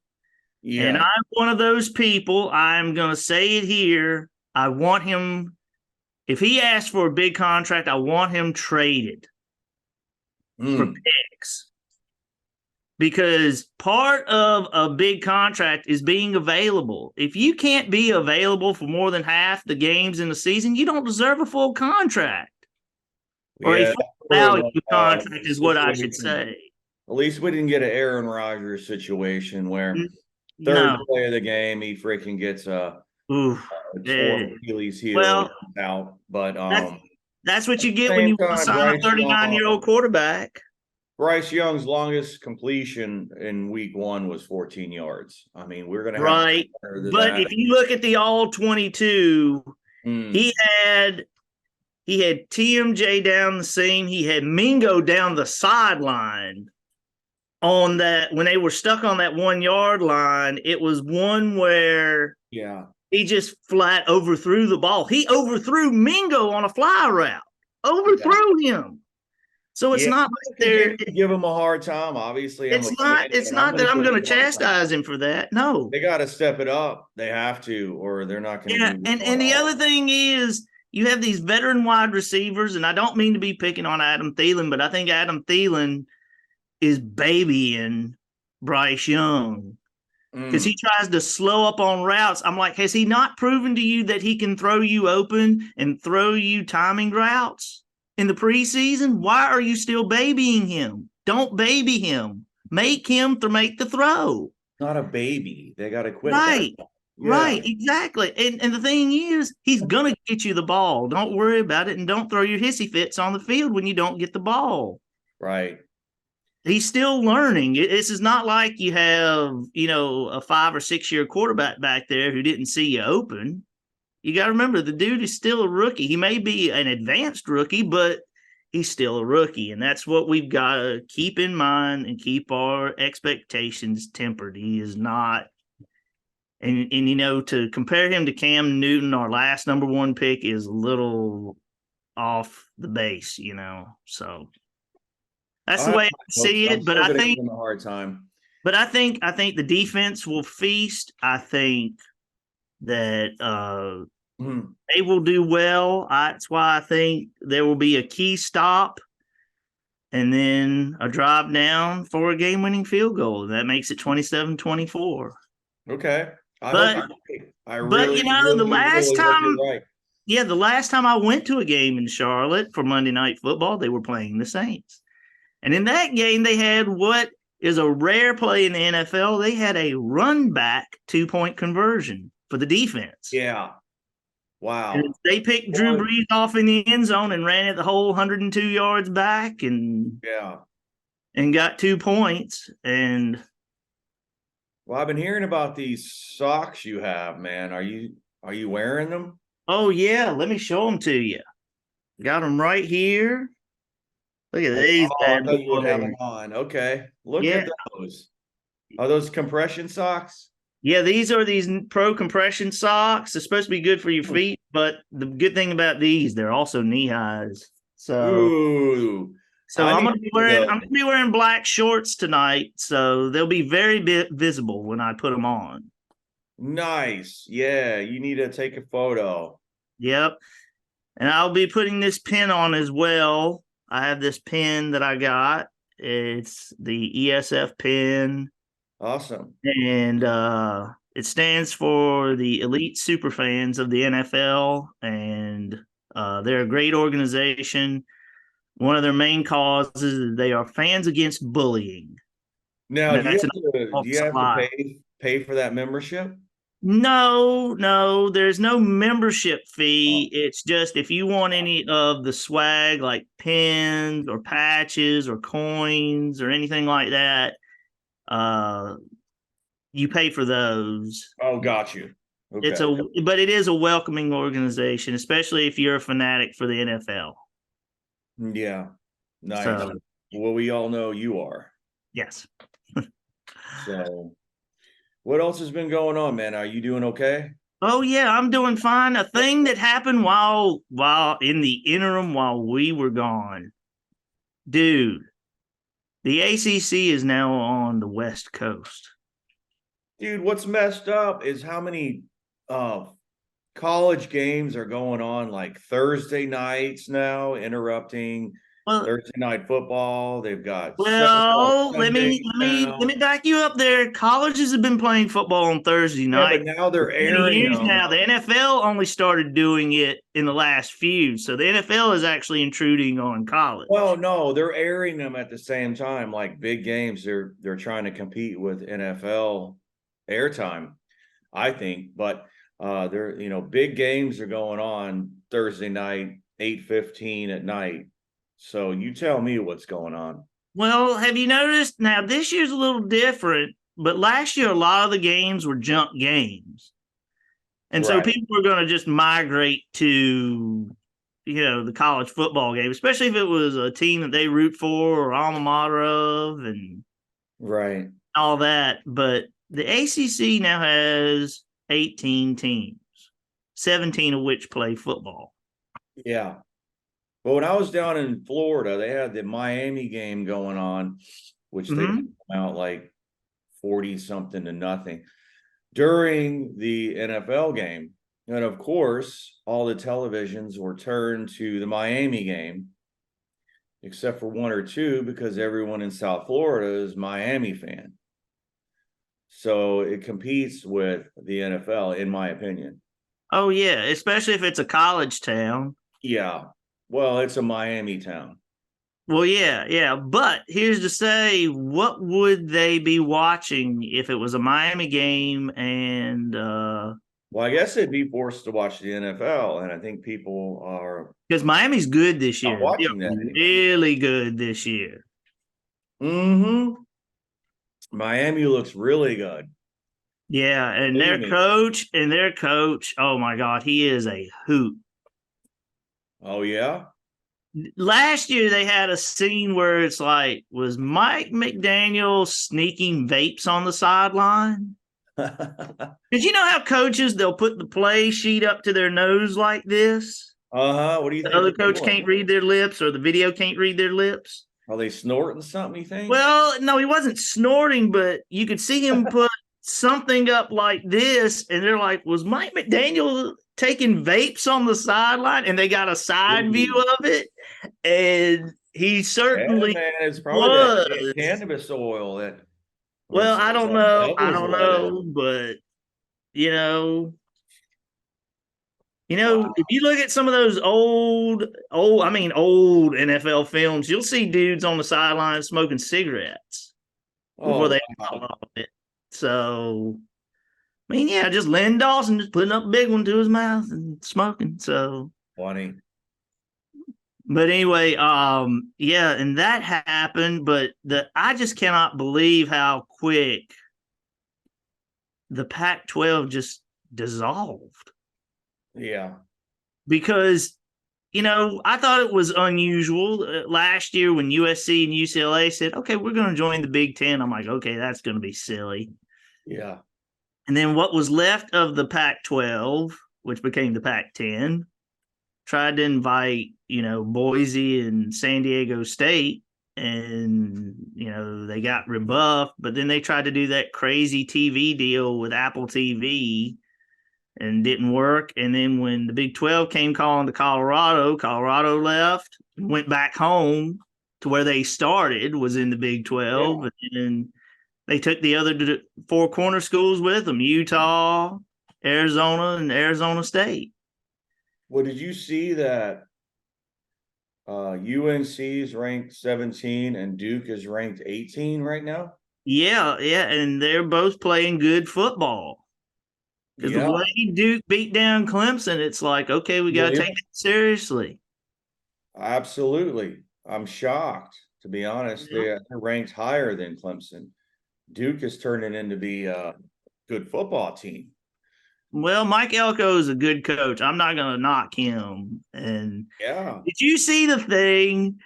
Yeah. And I'm one of those people. I'm going to say it here. I want him, if he asks for a big contract, I want him traded for picks. Because part of a big contract is being available. If you can't be available for more than half the games in the season, you don't deserve a full contract. Or a full value contract is what I should say. At least we didn't get an Aaron Rodgers situation where third play of the game, he freaking gets a Achilles heel out. But that's what you get when you sign a 39-year-old quarterback. Bryce Young's longest completion in week 1 was 14 yards. I mean, we're going to have but if you look at the all 22, he had TMJ down the seam. He had Mingo down the sideline on that. When they were stuck on that 1 yard line, it was one where he just flat overthrew the ball. He overthrew Mingo on a fly route. Overthrew him. So it's not like they're give him a hard time. Obviously, it's not that I'm going to chastise him for that. No, they got to step it up. They have to, or they're not going to. Yeah, and the other thing is, you have these veteran wide receivers, and I don't mean to be picking on Adam Thielen, but I think Adam Thielen is babying Bryce Young because he tries to slow up on routes. I'm like, has he not proven to you that he can throw you open and throw you timing routes in the preseason? Why are you still babying him? Don't baby him. Make him make the throw. Not a baby. They got to quit. Right. Yeah. Right, exactly. And the thing is, he's going to get you the ball. Don't worry about it, and don't throw your hissy fits on the field when you don't get the ball. Right. he's still learning. This is not like you have, a 5 or 6 year quarterback back there who didn't see you open. You got to remember, the dude is still a rookie. He may be an advanced rookie, but he's still a rookie. And that's what we've got to keep in mind and keep our expectations tempered. He is not. And to compare him to Cam Newton, our last number 1 pick, is a little off the base, So that's the way I see it. But I think a hard time. But I think the defense will feast. I think that they will do well. That's why I think there will be a key stop and then a drive down for a game-winning field goal. That makes it 27-24. Okay. The last time, the last time I went to a game in Charlotte for Monday Night Football, they were playing the Saints. And in that game, they had what is a rare play in the NFL. They had a run back 2-point conversion for the defense. Yeah. Wow. And they picked Drew Brees off in the end zone and ran it the whole 102 yards back and got 2 points. And well, I've been hearing about these socks you have, man. Are you wearing them? Oh yeah, let me show them to you. Got them right here. Look at these. I thought you would have them on. Okay. Look at those. Are those compression socks? Yeah, these pro compression socks. They're supposed to be good for your feet, but the good thing about these, they're also knee highs. So I'm gonna be wearing black shorts tonight, so they'll be very visible when I put them on. Nice. Yeah, you need to take a photo. Yep. And I'll be putting this pin on as well. I have this pin that I got. It's the ESF pin. Awesome. And it stands for the Elite Superfans of the NFL. And they're a great organization. One of their main causes is they are fans against bullying. Now, do you have to pay for that membership? No, there's no membership fee. It's just if you want any of the swag like pins or patches or coins or anything like that, you pay for those. Oh, got you. Okay. But it is a welcoming organization, especially if you're a fanatic for the NFL. Yeah. Nice. Well, we all know you are. Yes. So what else has been going on, man? Are you doing okay? Oh yeah, I'm doing fine. A thing that happened while in the interim while we were gone. Dude, the ACC is now on the West Coast. Dude, what's messed up is how many college games are going on like Thursday nights now, interrupting Thursday night football. They've got let me back you up there. Colleges have been playing football on Thursday night. But now they're airing them. Now the NFL only started doing it in the last few, so the NFL is actually intruding on college. Well, no, they're airing them at the same time, like big games. They're trying to compete with NFL airtime, I think. But big games are going on Thursday night, 8:15 at night. So you tell me what's going on. Well, have you noticed now this year's a little different, but last year a lot of the games were junk games. And so people are going to just migrate to, the college football game, especially if it was a team that they root for or alma mater of and all that. But the ACC now has 18 teams, 17 of which play football. Yeah. But when I was down in Florida, they had the Miami game going on, which they came out like 40-something to nothing during the NFL game. And of course, all the televisions were turned to the Miami game, except for 1 or 2, because everyone in South Florida is Miami fan. So it competes with the NFL, in my opinion. Oh, yeah, especially if it's a college town. Yeah. Well, it's a Miami town. Well, yeah. But here's to say, what would they be watching if it was a Miami game and well, I guess they'd be forced to watch the NFL, and I think people are because Miami's good this year. Watching that really good this year. Mm-hmm. Miami looks really good. Yeah, and Believe their coach, oh my God, he is a hoot. Oh, yeah? Last year they had a scene where it's like, was Mike McDaniel sneaking vapes on the sideline? Did you know how coaches, they'll put the play sheet up to their nose like this? What do you The think? other they're coach doing? can't read their lips, or the video can't read their lips. Are they snorting something, you think? Well, no, he wasn't snorting, but you could see him put something up like this, and they're like, was Mike McDaniel taking vapes on the sideline? And they got a side view of it, and he certainly man, it's probably was. that cannabis oil that. Well, I don't know. I don't let it. know, but you know, if you look at some of those old NFL films, you'll see dudes on the sideline smoking cigarettes before they fall off it. So, I mean, yeah, just Len Dawson just putting up a big one to his mouth and smoking. So funny. But anyway, yeah, and that happened. But I just cannot believe how quick the Pac-12 just dissolved. Yeah. Because, I thought it was unusual last year when USC and UCLA said, okay, we're going to join the Big Ten. I'm like, okay, that's going to be silly. Yeah. And then what was left of the Pac-12, which became the Pac-10, tried to invite, Boise and San Diego State, and, they got rebuffed. But then they tried to do that crazy TV deal with Apple TV, and didn't work. And then when the Big 12 came calling to Colorado left, went back home to where they started, was in the Big 12. Yeah. And then they took the other 4 corner schools with them, Utah, Arizona, and Arizona State. Well, did you see that UNC is ranked 17 and Duke is ranked 18 right now? Yeah, and they're both playing good football. Because the way Duke beat down Clemson, it's like, okay, we got to take it seriously. Absolutely. I'm shocked, to be honest. They're ranked higher than Clemson. Duke is turning into be a good football team. Well, Mike Elko is a good coach. I'm not going to knock him. And did you see the thing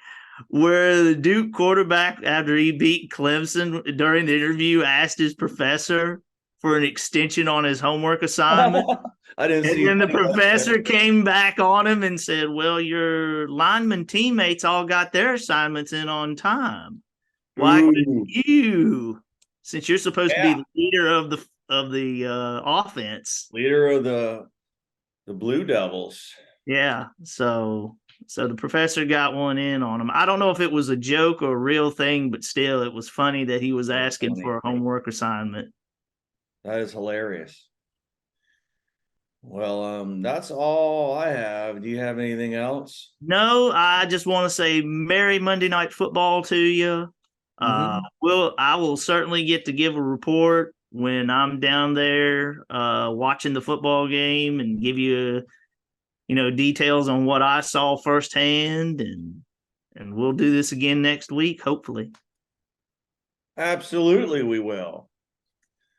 where the Duke quarterback, after he beat Clemson during the interview, asked his professor for an extension on his homework assignment? I didn't see. And then the professor came back on him and said, well, your lineman teammates all got their assignments in on time. Why couldn't you, since you're supposed to be the leader of the offense? Leader of the Blue Devils. Yeah. So the professor got one in on him. I don't know if it was a joke or a real thing, but still it was funny that he was asking for a homework assignment. That is hilarious. Well, that's all I have. Do you have anything else? No, I just want to say Merry Monday Night Football to you. I will certainly get to give a report when I'm down there watching the football game and give you, details on what I saw firsthand, and we'll do this again next week, hopefully. Absolutely, we will.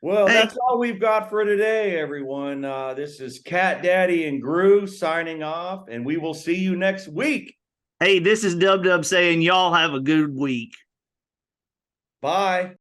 Well, that's all we've got for today, everyone. This is Cat Daddy and Groo signing off, and we will see you next week. Hey, this is Dub saying y'all have a good week. Bye.